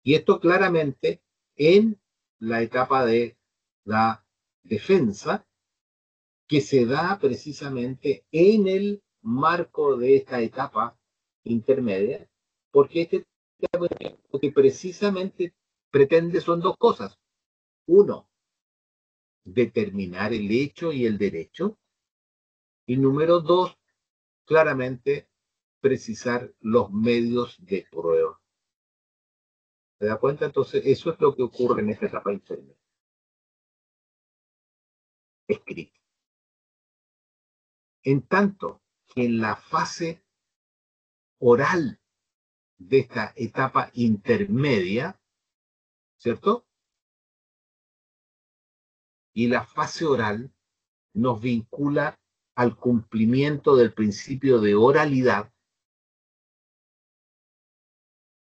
Y esto claramente en la etapa de la defensa, que se da precisamente en el marco de esta etapa intermedia, porque lo que precisamente pretende son dos cosas. Uno, determinar el hecho y el derecho. Y número 2, claramente precisar los medios de prueba. ¿Se da cuenta? Entonces, eso es lo que ocurre en esta etapa intermedia. Escrito. En tanto que en la fase oral de esta etapa intermedia, ¿cierto? Y la fase oral nos vincula al cumplimiento del principio de oralidad,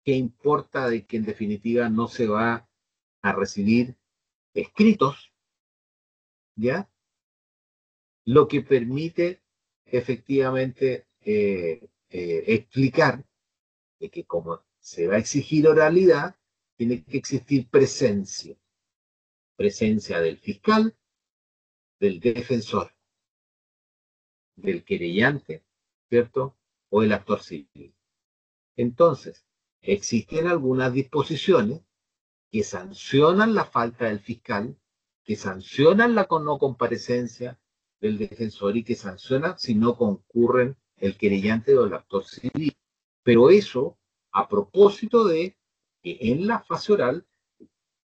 que importa de que en definitiva no se va a recibir escritos, ¿ya? Lo que permite efectivamente explicar de que como se va a exigir oralidad, tiene que existir presencia. Presencia del fiscal, del defensor, del querellante, ¿cierto? O el actor civil. Entonces, existen algunas disposiciones que sancionan la falta del fiscal, que sancionan la no comparecencia del defensor y que sancionan si no concurren el querellante o el actor civil. Pero eso a propósito de que en la fase oral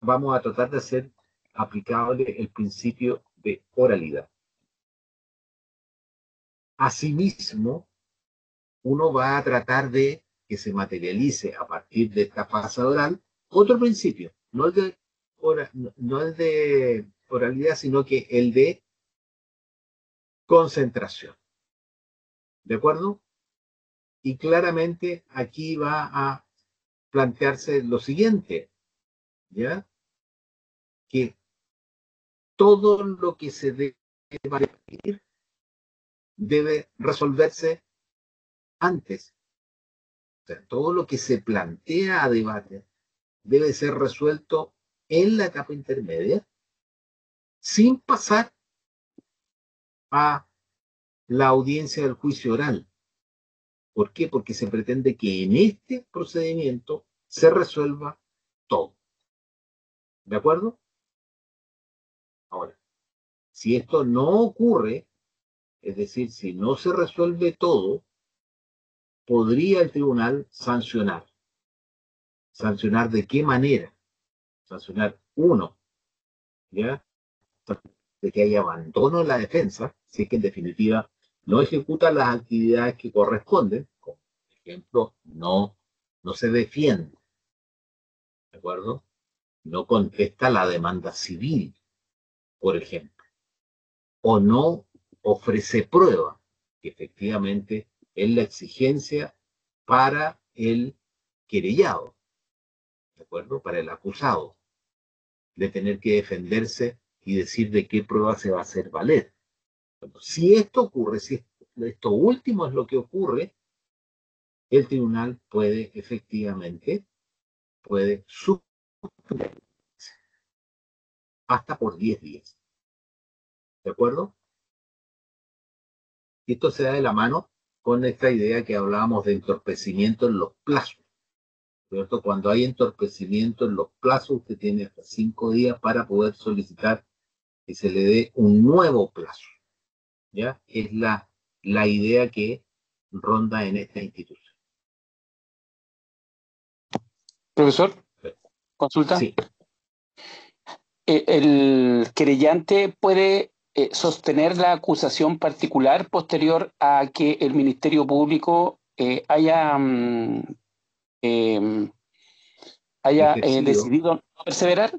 vamos a tratar de hacer aplicable el principio de oralidad. Asimismo, uno va a tratar de que se materialice a partir de esta fase oral otro principio, no el de oralidad, sino que el de concentración. ¿De acuerdo? Y claramente aquí va a plantearse lo siguiente, ¿ya? Que todo lo que se debe debatir debe resolverse antes. O sea, todo lo que se plantea a debate debe ser resuelto en la etapa intermedia, sin pasar a la audiencia del juicio oral. ¿Por qué? Porque se pretende que en este procedimiento se resuelva todo. ¿De acuerdo? Ahora, si esto no ocurre, es decir, si no se resuelve todo, podría el tribunal sancionar. ¿Sancionar de qué manera? Sancionar, uno, ¿ya? De que haya abandono en la defensa, si es que en definitiva no ejecuta las actividades que corresponden, como por ejemplo, no se defiende, ¿de acuerdo? No contesta la demanda civil, por ejemplo, o no ofrece prueba, que efectivamente es la exigencia para el querellado, ¿de acuerdo? Para el acusado, de tener que defenderse y decir de qué prueba se va a hacer valer. Bueno, si esto ocurre, si esto último es lo que ocurre, el tribunal puede efectivamente, puede suspender hasta por 10 días. ¿De acuerdo? Y esto se da de la mano con esta idea que hablábamos de entorpecimiento en los plazos. ¿Cierto? Cuando hay entorpecimiento en los plazos, usted tiene hasta 5 días para poder solicitar que se le dé un nuevo plazo. ¿Ya? Es la idea que ronda en esta institución. Profesor, consulta. Sí. ¿El querellante puede sostener la acusación particular posterior a que el Ministerio Público haya Ejercido. decidido no perseverar?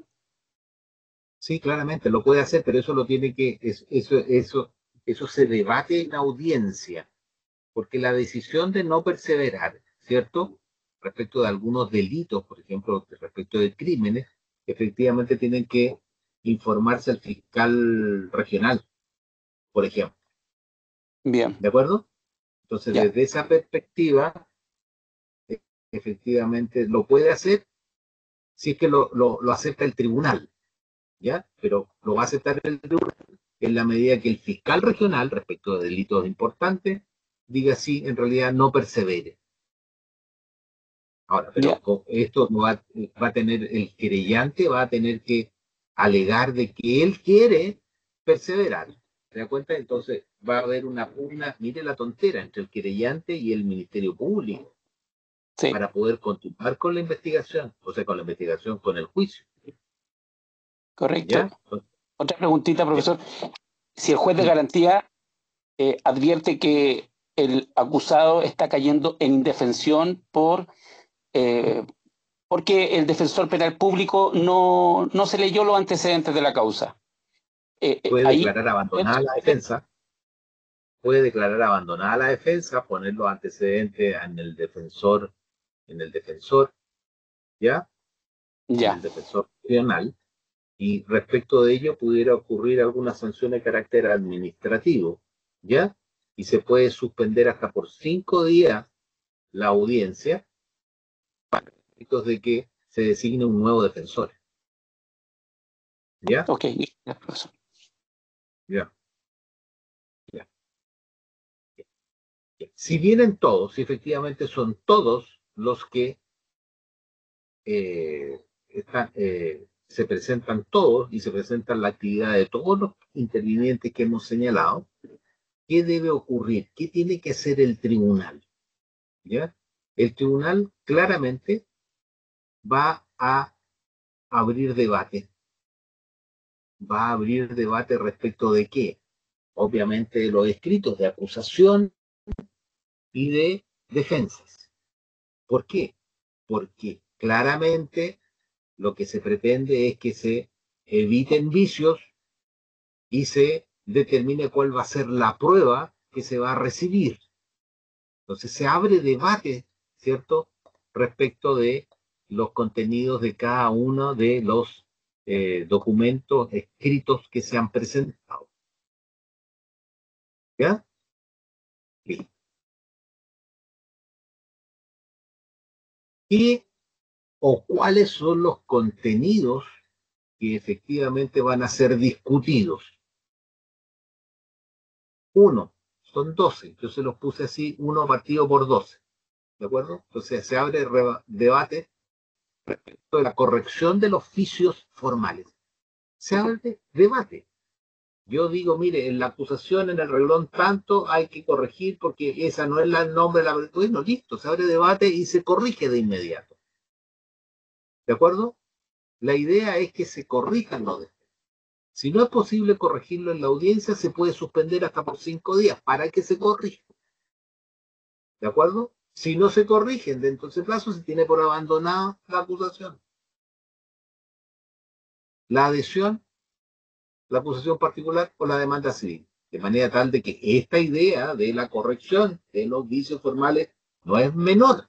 Sí, claramente lo puede hacer, pero eso lo tiene que, eso se debate en audiencia, porque la decisión de no perseverar, ¿cierto? Respecto de algunos delitos, por ejemplo, respecto de crímenes, efectivamente tienen que informarse al fiscal regional, por ejemplo. Bien, ¿De acuerdo? Entonces, ya. desde esa perspectiva, efectivamente lo puede hacer si es que lo acepta el tribunal, ¿ya? Pero lo va a aceptar el tribunal en la medida que el fiscal regional, respecto de delitos importantes, diga sí, en realidad no persevere. Ahora, pero Ya. con esto va a tener, el querellante va a tener que alegar de que él quiere perseverar. ¿Se da cuenta? Entonces va a haber una pugna, mire la tontera, entre el querellante y el Ministerio Público Sí, para poder continuar con la investigación, o sea, con la investigación, con el juicio. correcto. ¿Ya? Otra preguntita, Ya. profesor. Si el juez de garantía advierte que el acusado está cayendo en indefensión eh, porque el defensor penal público no se leyó los antecedentes de la causa. Puede Ahí declarar abandonada la defensa, poner los antecedentes en el defensor, ¿ya? En ya, el defensor penal, y respecto de ello pudiera ocurrir alguna sanción de carácter administrativo, ¿ya? Y se puede suspender hasta por 5 días la audiencia para efectos de que se designe un nuevo defensor, ¿ya? ok, ya, profesor. Ya, ya. Si vienen todos, si efectivamente son todos los que se presentan todos y se presentan la actividad de todos los intervinientes que hemos señalado, ¿qué debe ocurrir? ¿Qué tiene que hacer el tribunal? ¿Ya? El tribunal claramente va a abrir debate. Va a abrir debate respecto de qué. Obviamente de los escritos de acusación y de defensas. ¿Por qué? Porque claramente lo que se pretende es que se eviten vicios y se determine cuál va a ser la prueba que se va a recibir. Entonces se abre debate, ¿cierto?, respecto de los contenidos de cada uno de los documentos escritos que se han presentado. ¿Ya? Bien. ¿Y o cuáles son los contenidos que efectivamente van a ser discutidos? 1, son 12. Yo se los puse así, 1 partido por 12. ¿De acuerdo? Entonces se abre debate respecto de la corrección de los oficios formales. Se abre debate. Yo digo, mire, en la acusación, en el reglón tanto, hay que corregir porque esa no es el nombre de la... Bueno, listo, se abre debate y se corrige de inmediato. ¿De acuerdo? La idea es que se corrijan los defectos. Si no es posible corregirlo en la audiencia, se puede suspender hasta por 5 días para que se corrija. ¿De acuerdo? Si no se corrigen dentro de ese plazo, se tiene por abandonada la acusación. La adhesión, la acusación particular o la demanda civil. De manera tal de que esta idea de la corrección de los vicios formales no es menor.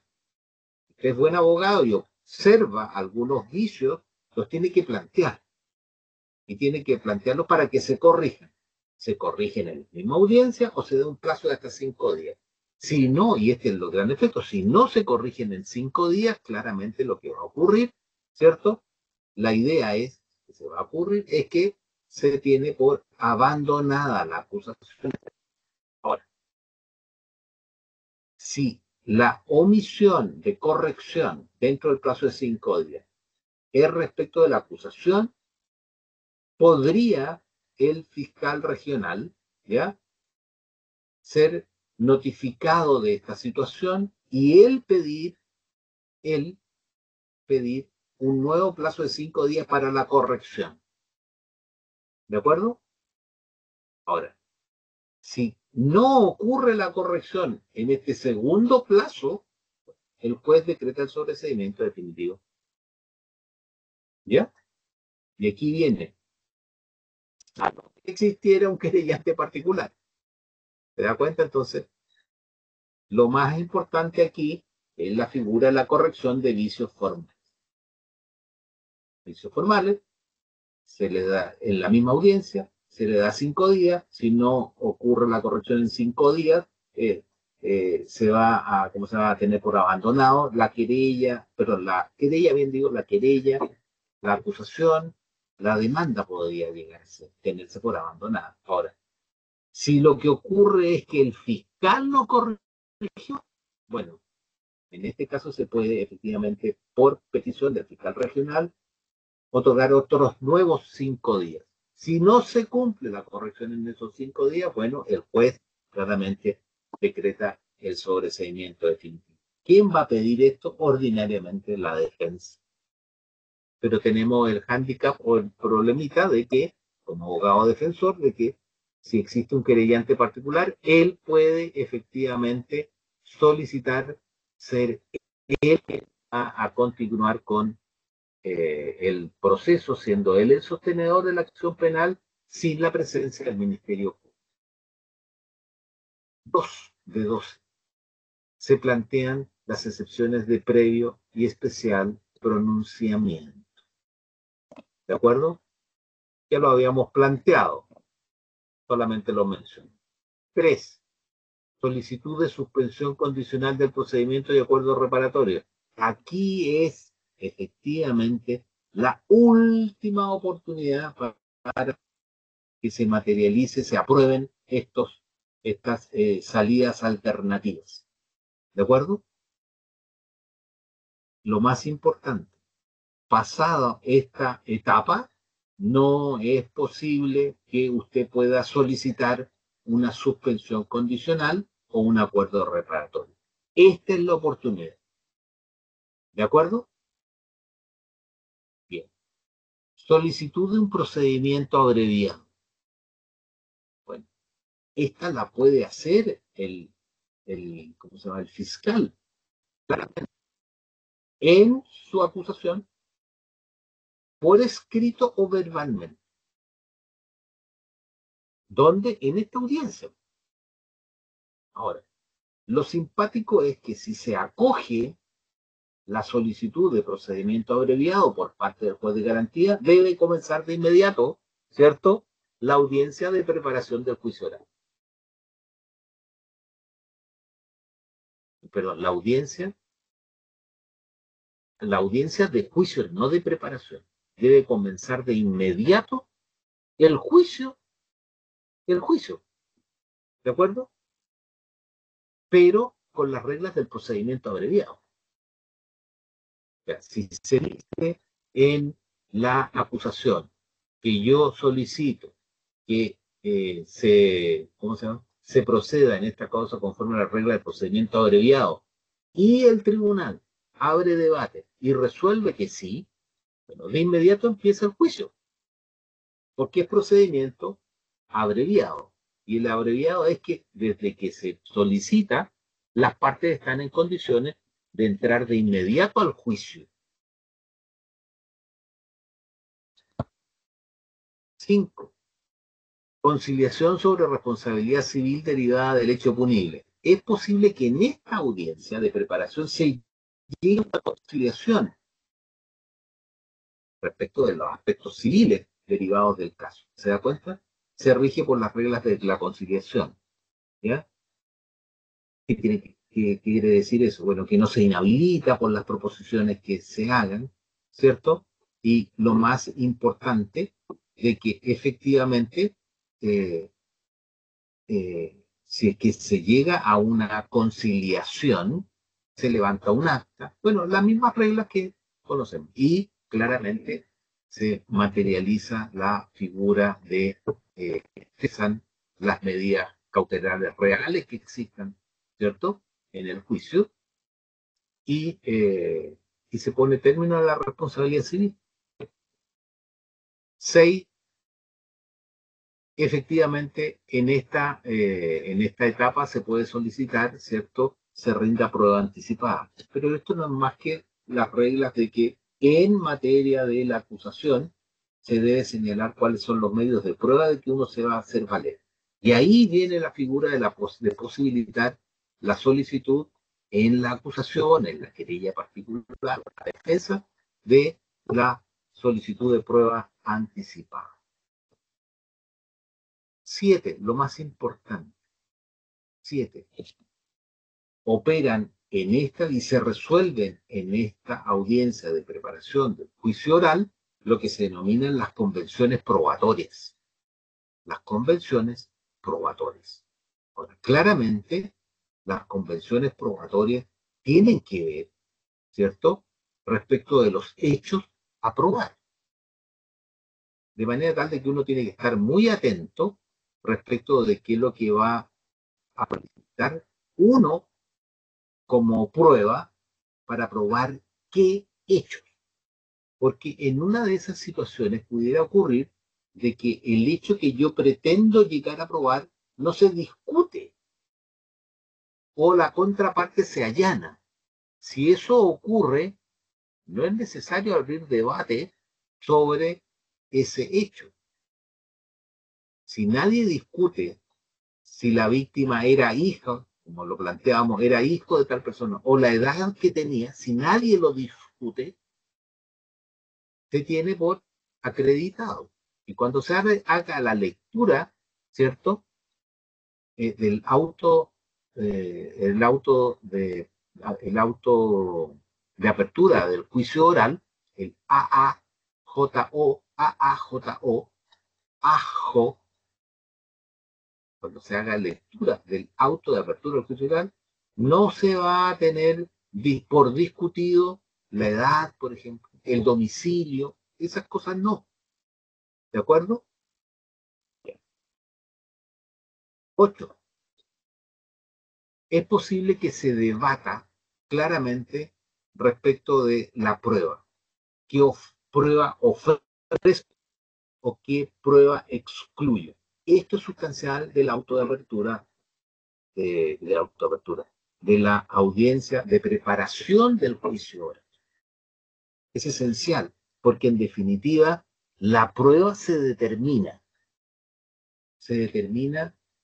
Usted es buen abogado y observa algunos vicios, los tiene que plantear. Y tiene que plantearlos para que se corrijan. Se corrigen en la misma audiencia o se da un plazo de hasta 5 días. Si no, y este es el gran efecto, si no se corrigen en 5 días, claramente lo que va a ocurrir, ¿cierto? La idea es, que se va a ocurrir, es que se tiene por abandonada la acusación. Ahora, si la omisión de corrección dentro del plazo de 5 días es respecto de la acusación, podría el fiscal regional, ¿ya?, ser notificado de esta situación y él pedir un nuevo plazo de 5 días para la corrección. ¿De acuerdo? Ahora, si no ocurre la corrección en este segundo plazo, el juez decreta el sobreseimiento definitivo. ¿Ya? Y aquí viene. A no que existiera un querellante particular. ¿Se da cuenta? Entonces, lo más importante aquí es la figura de la corrección de vicios formales. Vicios formales se le da en la misma audiencia, se le da 5 días. Si no ocurre la corrección en 5 días, se va a, ¿cómo se va a tener por abandonado la querella, la acusación, la demanda podría llegarse, tenerse por abandonada. Ahora, si lo que ocurre es que el fiscal no corrigió, bueno, en este caso se puede efectivamente, por petición del fiscal regional, otorgar otros nuevos 5 días. Si no se cumple la corrección en esos 5 días, bueno, el juez claramente decreta el sobreseimiento definitivo. ¿Quién va a pedir esto? Ordinariamente la defensa. Pero tenemos el hándicap o el problemita de que, como abogado defensor, de que si existe un querellante particular, él puede efectivamente solicitar ser él a continuar con el proceso, siendo él el sostenedor de la acción penal sin la presencia del Ministerio Público. 2 de 12. Se plantean las excepciones de previo y especial pronunciamiento. ¿De acuerdo? Ya lo habíamos planteado, solamente lo menciono. 3. Solicitud de suspensión condicional del procedimiento de acuerdo reparatorio. Aquí es efectivamente la última oportunidad para que se materialice, se aprueben estas salidas alternativas. ¿De acuerdo? Lo más importante, pasada esta etapa, no es posible que usted pueda solicitar una suspensión condicional o un acuerdo reparatorio. Esta es la oportunidad. ¿De acuerdo? Bien. Solicitud de un procedimiento abreviado. Bueno, esta la puede hacer ¿cómo se llama?, el fiscal. En su acusación, por escrito o verbalmente. ¿Dónde? En esta audiencia. Ahora, lo simpático es que si se acoge la solicitud de procedimiento abreviado por parte del juez de garantía, debe comenzar de inmediato, ¿cierto?, la audiencia de preparación del juicio oral. Pero la audiencia de juicio, no de preparación, debe comenzar de inmediato el juicio. ¿De acuerdo? Pero con las reglas del procedimiento abreviado. O sea, si se dice en la acusación que yo solicito que ¿cómo se llama? Se proceda en esta causa conforme a la regla del procedimiento abreviado y el tribunal abre debate y resuelve que sí, bueno, de inmediato empieza el juicio, porque es procedimiento abreviado. Y el abreviado es que desde que se solicita, las partes están en condiciones de entrar de inmediato al juicio. 5. Conciliación sobre responsabilidad civil derivada del hecho punible. Es posible que en esta audiencia de preparación se llegue a una conciliación respecto de los aspectos civiles derivados del caso. ¿Se da cuenta? Se rige por las reglas de la conciliación. ¿Ya? ¿Qué quiere decir eso? Bueno, que no se inhabilita por las proposiciones que se hagan, ¿cierto? Y lo más importante, de que efectivamente, si es que se llega a una conciliación, se levanta un acta, bueno, las mismas reglas que conocemos, y claramente se materializa la figura de que sean las medidas cautelares reales que existan, ¿cierto?, en el juicio, y se pone término a la responsabilidad civil. 6. Efectivamente, en esta etapa se puede solicitar, ¿cierto?, se rinda prueba anticipada. Pero esto no es más que las reglas de que en materia de la acusación se debe señalar cuáles son los medios de prueba de que uno se va a hacer valer. Y ahí viene la figura de posibilitar la solicitud en la acusación, en la querella particular, la defensa de la solicitud de prueba anticipada. 7, lo más importante. 7, operan en esta y se resuelven en esta audiencia de preparación del juicio oral lo que se denominan las convenciones probatorias. Las convenciones probatorias. Ahora, claramente, las convenciones probatorias tienen que ver, ¿cierto?, respecto de los hechos a probar. De manera tal de que uno tiene que estar muy atento respecto de qué es lo que va a presentar uno como prueba para probar qué hechos. Porque en una de esas situaciones pudiera ocurrir de que el hecho que yo pretendo llegar a probar no se discute o la contraparte se allana. Si eso ocurre, no es necesario abrir debate sobre ese hecho. Si nadie discute si la víctima era hija, como lo planteábamos, era hijo de tal persona, o la edad que tenía, si nadie lo discute, se tiene por acreditado. Y cuando se haga la lectura, ¿cierto?, del auto, el auto de apertura del juicio oral, el AAJO, cuando se haga lectura del auto de apertura del juicio oral, no se va a tener por discutido la edad, por ejemplo, el domicilio, esas cosas no. ¿De acuerdo? 8. Es posible que se debata claramente respecto de la prueba. ¿Qué prueba ofrece o qué prueba excluye? Esto es sustancial del auto de apertura, de la audiencia de preparación del juicio oral. Es esencial, porque en definitiva la prueba se determinan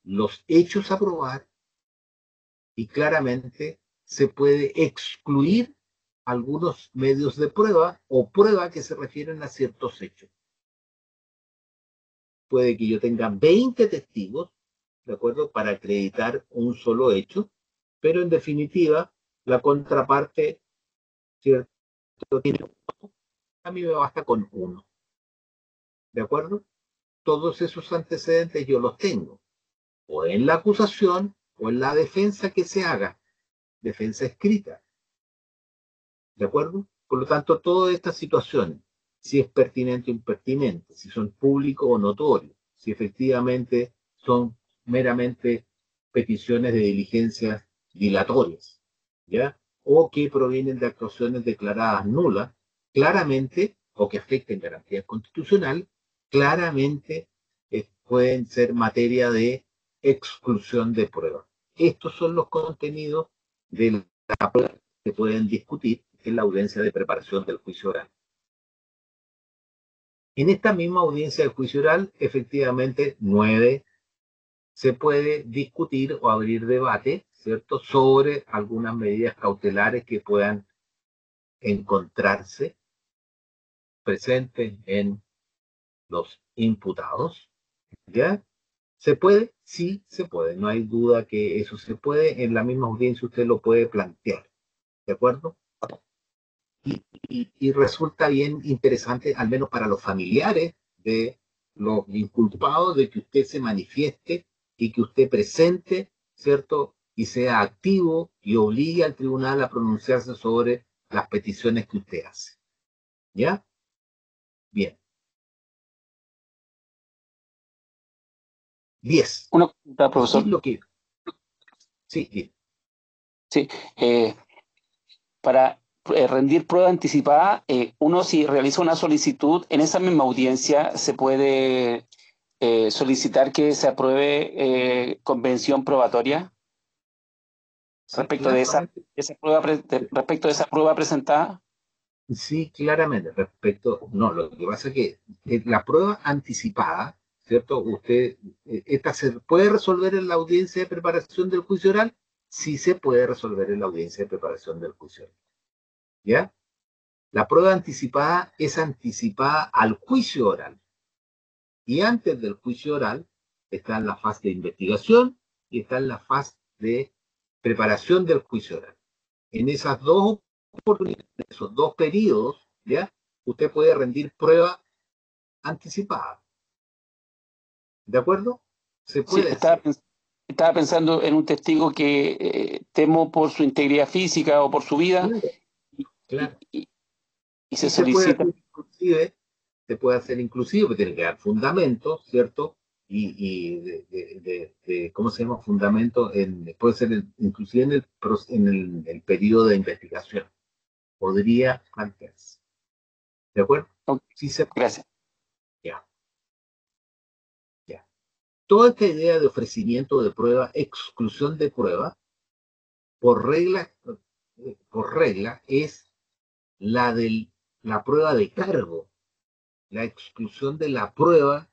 los hechos a probar y claramente se puede excluir algunos medios de prueba o prueba que se refieren a ciertos hechos. Puede que yo tenga 20 testigos, ¿de acuerdo?, para acreditar un solo hecho, pero en definitiva la contraparte, ¿cierto?, a mí me basta con uno. ¿De acuerdo? Todos esos antecedentes yo los tengo. o en la acusación o en la defensa que se haga, defensa escrita. ¿De acuerdo? Por lo tanto, todas estas situaciones, si es pertinente o impertinente, si son públicos o notorios, si efectivamente son meramente peticiones de diligencias dilatorias, ¿ya? O que provienen de actuaciones declaradas nulas, claramente, o que afecten garantías constitucionales, claramente pueden ser materia de exclusión de pruebas. Estos son los contenidos de la prueba que pueden discutir en la audiencia de preparación del juicio oral. En esta misma audiencia de juicio oral, efectivamente, 9, se puede discutir o abrir debate, ¿cierto?, sobre algunas medidas cautelares que puedan encontrarse presentes en los imputados, ¿ya? ¿Se puede? Sí, se puede. No hay duda que eso se puede. En la misma audiencia usted lo puede plantear, ¿de acuerdo? Y resulta bien interesante, al menos para los familiares de los inculpados, de que usted se manifieste y que usted presente, ¿cierto? Y sea activo y obligue al tribunal a pronunciarse sobre las peticiones que usted hace. ¿Ya? Bien. 10. Una pregunta, profesor. Sí. Sí, para rendir prueba anticipada, uno si realiza una solicitud, en esa misma audiencia se puede solicitar que se apruebe convención probatoria respecto de esa prueba respecto de esa prueba presentada. Sí, claramente, no, lo que pasa es que la prueba anticipada, ¿cierto? Usted, esta se puede resolver en la audiencia de preparación del juicio oral, sí se puede resolver en la audiencia de preparación del juicio oral, ¿ya? La prueba anticipada es anticipada al juicio oral, y antes del juicio oral está en la fase de investigación y está en la fase de preparación del juicio oral. En esas dos oportunidades, esos dos periodos, ¿ya? Usted puede rendir prueba anticipada. ¿De acuerdo? Se puede hacer. Estaba pensando en un testigo que temo por su integridad física o por su vida. Claro. Y se solicita. Se puede hacer inclusive, porque tiene que dar fundamentos, ¿cierto? ¿Cómo se llama? Fundamento, puede ser inclusive en el periodo de investigación. Podría plantearse. ¿De acuerdo? Okay. Sí se puede. Gracias. Ya. Toda esta idea de ofrecimiento de prueba, exclusión de prueba, por regla es la de la prueba de cargo, la exclusión de la prueba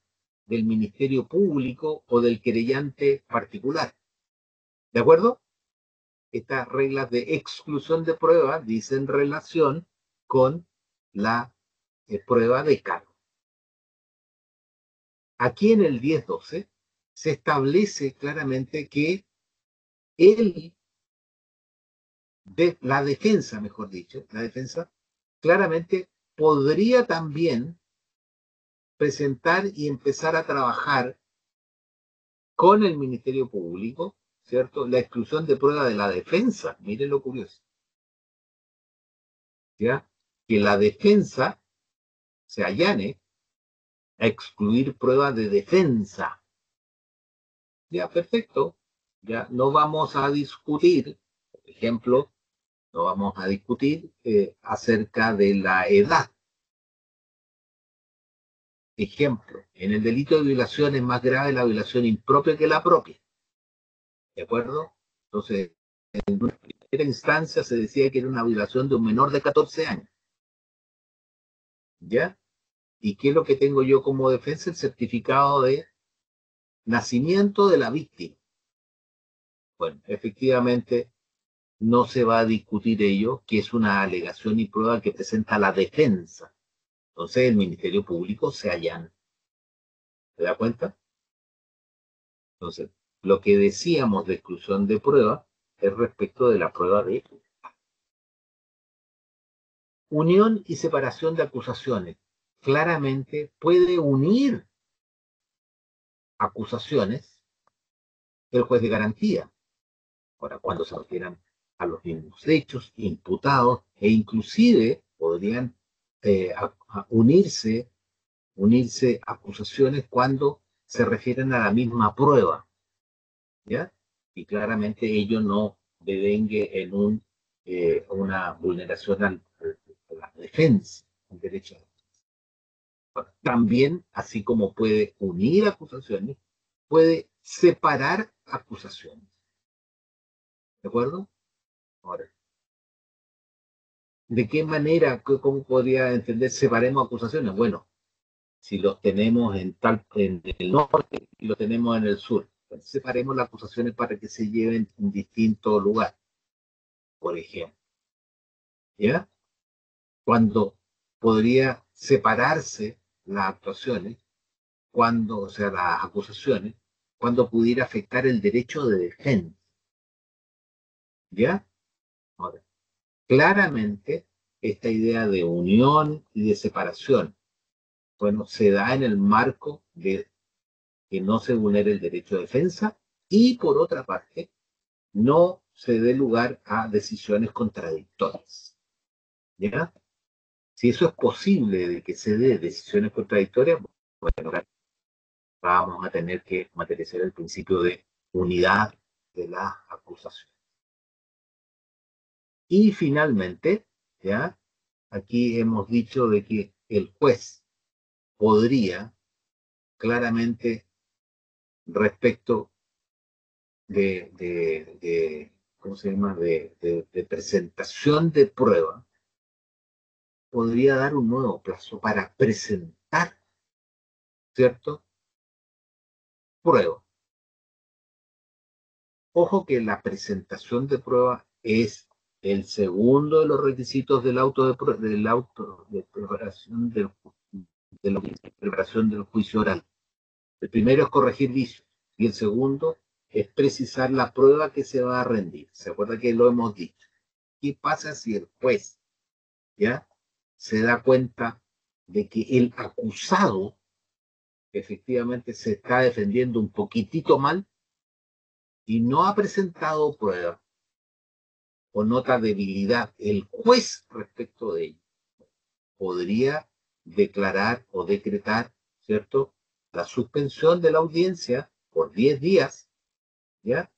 del Ministerio Público o del querellante particular. ¿De acuerdo? Estas reglas de exclusión de prueba dicen relación con la prueba de cargo. Aquí en el 10.12 se establece claramente que la defensa, mejor dicho, la defensa claramente podría también presentar y empezar a trabajar con el Ministerio Público, ¿cierto? La exclusión de prueba de la defensa, miren lo curioso, ¿ya? Que la defensa se allane a excluir prueba de defensa. Ya, perfecto. Ya, no vamos a discutir, por ejemplo, no vamos a discutir acerca de la edad. Ejemplo, en el delito de violación es más grave la violación impropia que la propia. ¿De acuerdo? Entonces, en una primera instancia se decía que era una violación de un menor de 14 años. ¿Ya? ¿Y qué es lo que tengo yo como defensa? El certificado de nacimiento de la víctima. Bueno, efectivamente no se va a discutir ello, que es una alegación y prueba que presenta la defensa. Entonces el Ministerio Público se allana. ¿Se da cuenta? Entonces, lo que decíamos de exclusión de prueba es respecto de la prueba de unión y separación de acusaciones. Claramente puede unir acusaciones el juez de garantía. Ahora, cuando se refieran a los mismos hechos, imputados, e inclusive podrían unirse acusaciones cuando se refieren a la misma prueba, ¿ya? Y claramente ello no devengue en una vulneración a la defensa, al derecho a la defensa. Bueno, también, así como puede unir acusaciones, puede separar acusaciones. ¿De acuerdo? Ahora, ¿de qué manera, cómo podría entender separemos acusaciones? Bueno, si los tenemos en el norte y los tenemos en el sur, pues separemos las acusaciones para que se lleven en distinto lugar, por ejemplo. ¿Ya? Cuando podría separarse las actuaciones, o sea, las acusaciones, cuando pudiera afectar el derecho de defensa. ¿Ya? Ahora, claramente, esta idea de unión y de separación, bueno, se da en el marco de que no se vulnere el derecho de defensa y, por otra parte, no se dé lugar a decisiones contradictorias. ¿Ya? Si eso es posible de que se dé decisiones contradictorias, bueno, vamos a tener que materializar el principio de unidad de la acusación. Y finalmente, ¿ya? Aquí hemos dicho de que el juez podría claramente respecto ¿cómo se llama? De presentación de prueba, podría dar un nuevo plazo para presentar, ¿cierto? Prueba. Ojo que la presentación de prueba es el segundo de los requisitos del auto de preparación preparación del juicio oral. El primero es corregir vicios y el segundo es precisar la prueba que se va a rendir. ¿Se acuerda que lo hemos dicho? ¿Qué pasa si el juez, ya, se da cuenta de que el acusado efectivamente se está defendiendo un poquitito mal y no ha presentado prueba o nota debilidad el juez respecto de ello? Podría declarar o decretar, ¿cierto?, la suspensión de la audiencia por 10 días, ¿ya?,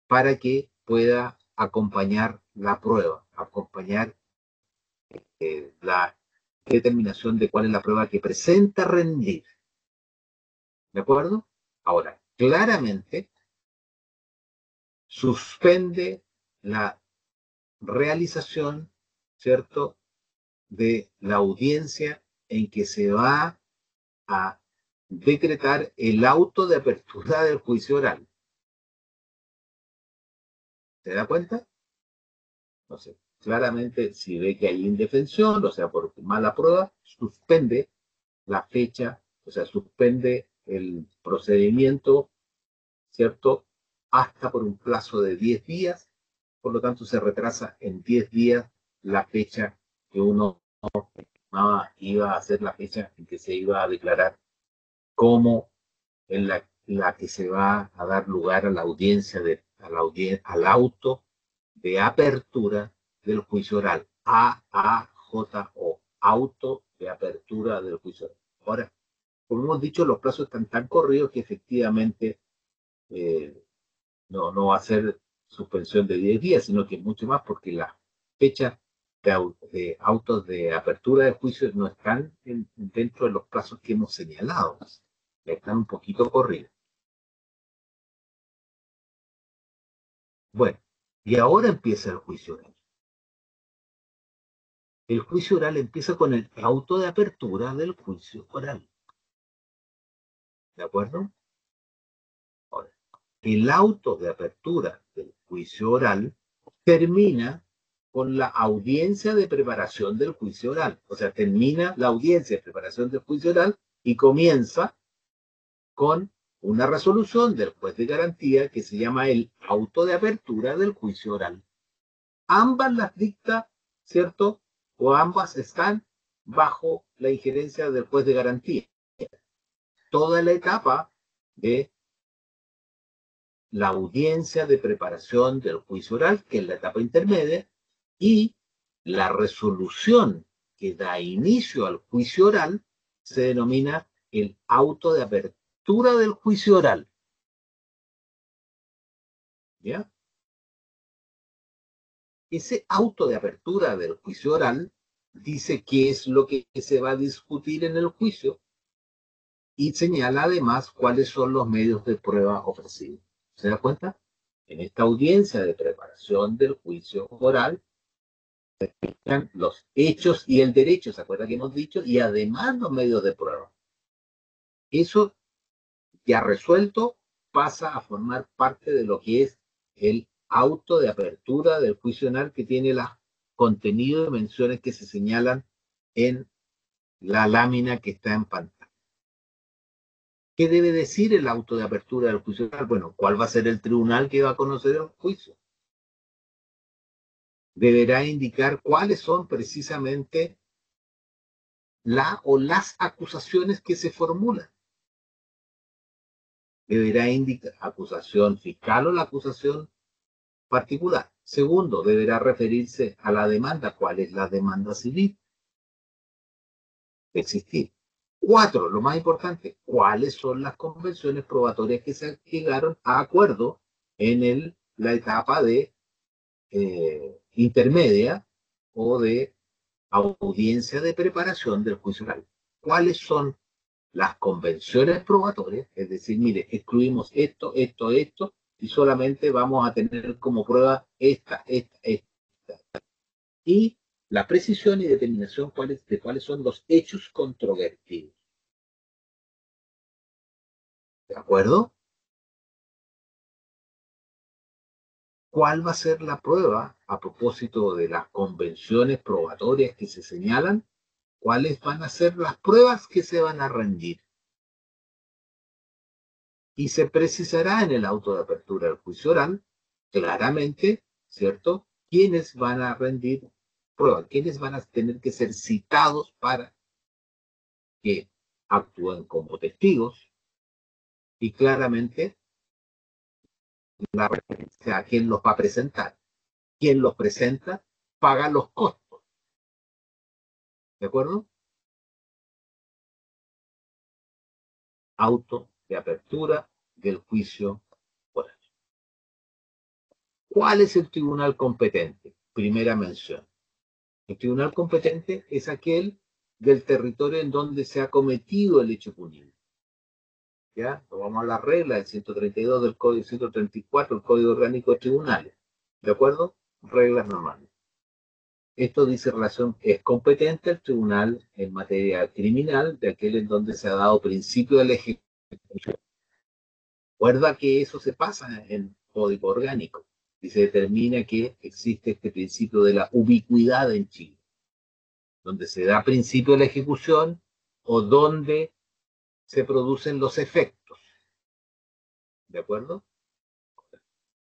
para que pueda acompañar la prueba, acompañar la determinación de cuál es la prueba que presenta rendir. ¿De acuerdo? Ahora, claramente suspende la realización, ¿cierto?, de la audiencia en que se va a decretar el auto de apertura del juicio oral. ¿Se da cuenta? No sé. Claramente, si ve que hay indefensión, o sea, por mala prueba, suspende la fecha, o sea, suspende el procedimiento, ¿cierto?, hasta por un plazo de 10 días, por lo tanto se retrasa en 10 días la fecha que uno iba a ser la fecha en que se iba a declarar como en la que se va a dar lugar a la audiencia, al auto de apertura del juicio oral, AAJO, auto de apertura del juicio oral. Ahora, como hemos dicho, los plazos están tan corridos que efectivamente no va a ser suspensión de 10 días, sino que mucho más, porque las fechas de autos de apertura de juicio no están dentro de los plazos que hemos señalado, están un poquito corridos. Bueno, y ahora empieza el juicio oral. El juicio oral empieza con el auto de apertura del juicio oral. ¿De acuerdo? Ahora, el auto de apertura del juicio oral termina con la audiencia de preparación del juicio oral. O sea, termina la audiencia de preparación del juicio oral y comienza con una resolución del juez de garantía que se llama el auto de apertura del juicio oral. Ambas las dicta, ¿cierto?, o ambas están bajo la injerencia del juez de garantía. Toda la etapa de la audiencia de preparación del juicio oral, que es la etapa intermedia, y la resolución que da inicio al juicio oral se denomina el auto de apertura del juicio oral. ¿Ya? Ese auto de apertura del juicio oral dice qué es lo que se va a discutir en el juicio y señala además cuáles son los medios de prueba ofrecidos. ¿Se da cuenta? En esta audiencia de preparación del juicio oral están los hechos y el derecho, ¿se acuerda que hemos dicho? Y además los medios de prueba. Eso ya resuelto pasa a formar parte de lo que es el auto de apertura del juicio oral, que tiene los contenidos y menciones que se señalan en la lámina que está en pantalla. ¿Qué debe decir el auto de apertura del juicio oral? Bueno, ¿cuál va a ser el tribunal que va a conocer el juicio? Deberá indicar cuáles son precisamente las acusaciones que se formulan. Deberá indicar acusación fiscal o la acusación particular. Segundo, deberá referirse a la demanda. ¿Cuál es la demanda civil? Existir. 4, lo más importante, ¿cuáles son las convenciones probatorias que se llegaron a acuerdo en la etapa de intermedia o de audiencia de preparación del juicio oral? ¿Cuáles son las convenciones probatorias? Es decir, mire, excluimos esto, esto, esto, y solamente vamos a tener como prueba esta. Y la precisión y determinación de cuáles son los hechos controvertidos. ¿De acuerdo? ¿Cuál va a ser la prueba a propósito de las convenciones probatorias que se señalan? ¿Cuáles van a ser las pruebas que se van a rendir? Y se precisará en el auto de apertura del juicio oral claramente, ¿cierto?, quiénes van a rendir pruebas, quiénes van a tener que ser citados para que actúen como testigos, y claramente la referencia a quién los va a presentar. Quien los presenta paga los costos. ¿De acuerdo? Auto de apertura del juicio oral. ¿Cuál es el tribunal competente? Primera mención. El tribunal competente es aquel del territorio en donde se ha cometido el hecho punible. ¿Ya? Vamos a la regla del 132 del Código 134 del Código Orgánico de Tribunales. ¿De acuerdo? Reglas normales. Esto dice relación, es competente el tribunal en materia criminal de aquel en donde se ha dado principio de la ejecución. Recuerda que eso se pasa en Código Orgánico y se determina que existe este principio de la ubicuidad en Chile, donde se da principio de la ejecución o donde se producen los efectos. ¿De acuerdo?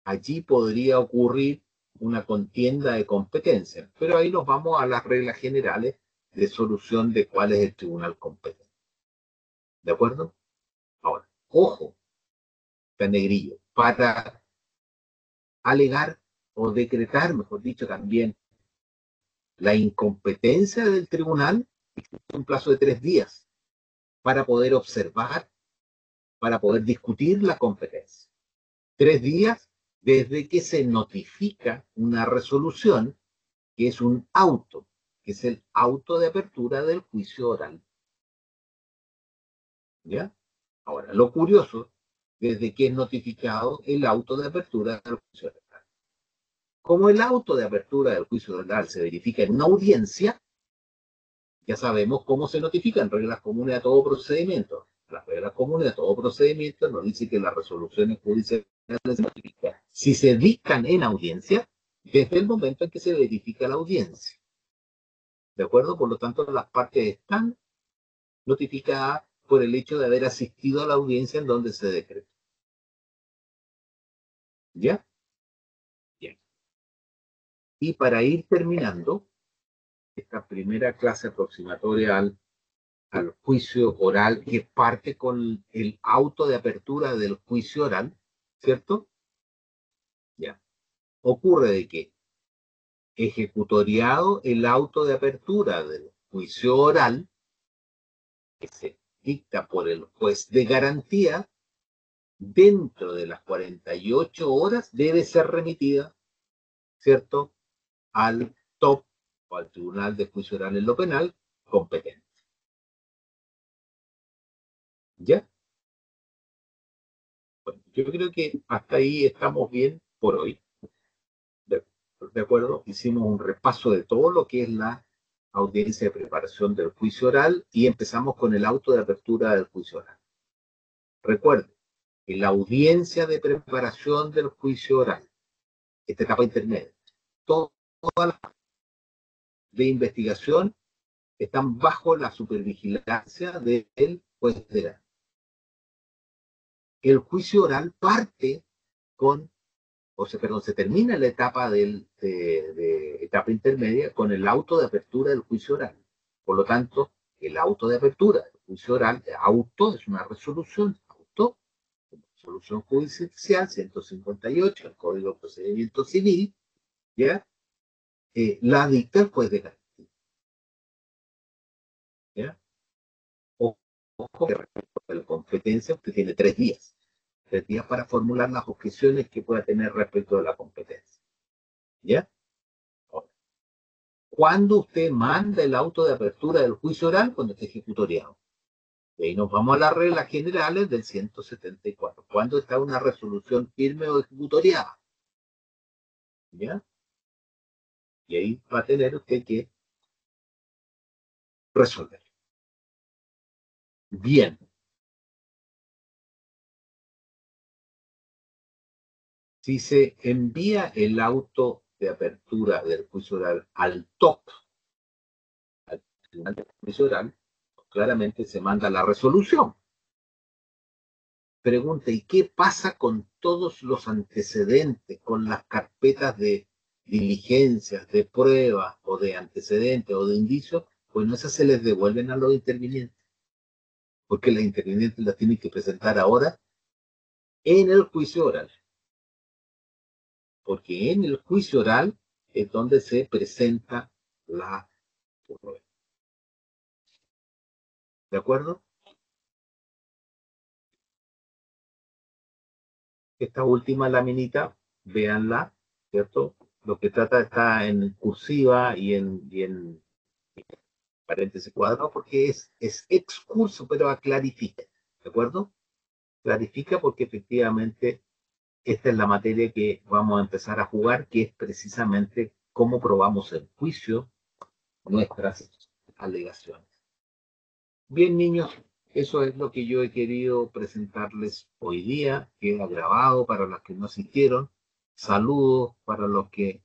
Allí podría ocurrir una contienda de competencia, pero ahí nos vamos a las reglas generales de solución de cuál es el tribunal competente. ¿De acuerdo? Ahora, ojo, negrillo, para alegar o decretar, mejor dicho, también la incompetencia del tribunal, existe un plazo de 3 días para poder observar, para poder discutir la competencia. 3 días desde que se notifica una resolución, que es un auto, que es el auto de apertura del juicio oral. ¿Ya? Ahora, lo curioso, desde que es notificado el auto de apertura del juicio oral. Como el auto de apertura del juicio oral se verifica en una audiencia, ya sabemos cómo se notifican reglas comunes a todo procedimiento. Las reglas comunes a todo procedimiento nos dicen que las resoluciones judiciales se notifican. Si se dictan en audiencia, desde el momento en que se verifica la audiencia. ¿De acuerdo? Por lo tanto, las partes están notificadas por el hecho de haber asistido a la audiencia en donde se decreta. ¿Ya? Bien. Y para ir terminando esta primera clase aproximatoria al juicio oral, que parte con el auto de apertura del juicio oral, ¿cierto? ocurre de que ejecutoriado el auto de apertura del juicio oral, que se dicta por el juez de garantía, dentro de las 48 horas debe ser remitida, ¿cierto?, al TOP o al Tribunal de Juicio Oral en lo Penal competente. ¿Ya? Bueno, yo creo que hasta ahí estamos bien por hoy. ¿De acuerdo? Hicimos un repaso de todo lo que es la audiencia de preparación del juicio oral y empezamos con el auto de apertura del juicio oral. Recuerden que la audiencia de preparación del juicio oral, esta etapa intermedia, todas las de investigación están bajo la supervigilancia del juez de garantía. El juicio oral parte con, se termina la etapa de etapa intermedia con el auto de apertura del juicio oral. Por lo tanto, el auto de apertura del juicio oral, auto es una resolución, resolución judicial 158 del Código de Procedimiento Civil, ¿ya? La dicta el juez de garantía. ¿Ya? Ojo que respecto a la competencia, usted tiene 3 días. 3 días para formular las objeciones que pueda tener respecto de la competencia. ¿Ya? Ahora, ¿cuándo usted manda el auto de apertura del juicio oral? Cuando esté ejecutoriado. Y ahí nos vamos a las reglas generales del 174. ¿Cuándo está una resolución firme o ejecutoriada? ¿Ya? Y ahí va a tener usted que resolver. Bien. Si se envía el auto de apertura del juicio oral al TOP, al Tribunal de Juicio Oral, claramente se manda la resolución. Pregunta, ¿y qué pasa con todos los antecedentes, con las carpetas de diligencias, de pruebas, o de antecedentes, o de indicios? Pues no, esas se les devuelven a los intervinientes, porque las intervinientes las tienen que presentar ahora en el juicio oral. Porque en el juicio oral es donde se presenta la prueba. ¿De acuerdo? Esta última laminita, véanla, ¿cierto? Lo que trata está en cursiva y en paréntesis cuadrado porque es excurso, pero clarifica, ¿de acuerdo? Clarifica porque efectivamente esta es la materia que vamos a empezar a jugar, que es precisamente cómo probamos en juicio nuestras alegaciones. Bien, niños, eso es lo que yo he querido presentarles hoy día. Queda grabado para los que no asistieron. Saludos para los que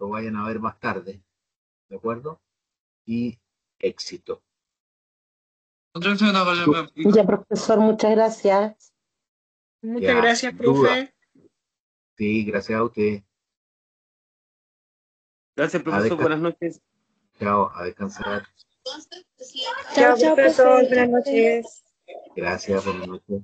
lo vayan a ver más tarde. ¿De acuerdo? Y éxito. Ya, profesor, muchas gracias. Muchas gracias, profe. Sí, gracias a usted. Gracias, profesor. Buenas noches. Chao, a descansar. Chao, profesor. Buenas noches. Gracias, buenas noches.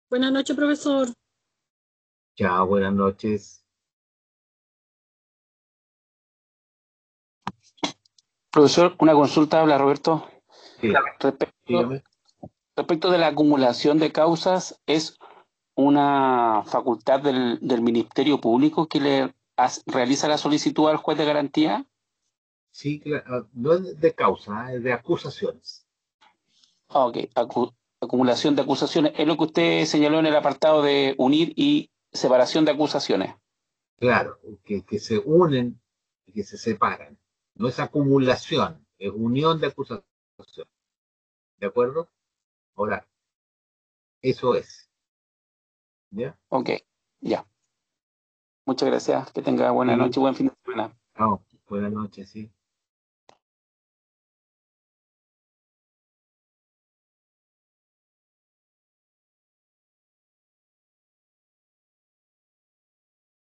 Buenas noches, profesor. Chao, buenas noches. Profesor, una consulta, habla Roberto. Sí, Respecto de la acumulación de causas, ¿es una facultad del Ministerio Público que le realiza la solicitud al juez de garantía? Sí, no es de causa, es de acusaciones. Ok, acumulación de acusaciones. Es lo que usted señaló en el apartado de unir y separación de acusaciones. Claro, que se unen y que se separan. No es acumulación, es unión de acusaciones. ¿De acuerdo? Ahora, eso es. ¿Ya? Ok, ya. Muchas gracias. Que tenga buena noche, buen fin de semana. Chao, buenas noches, sí.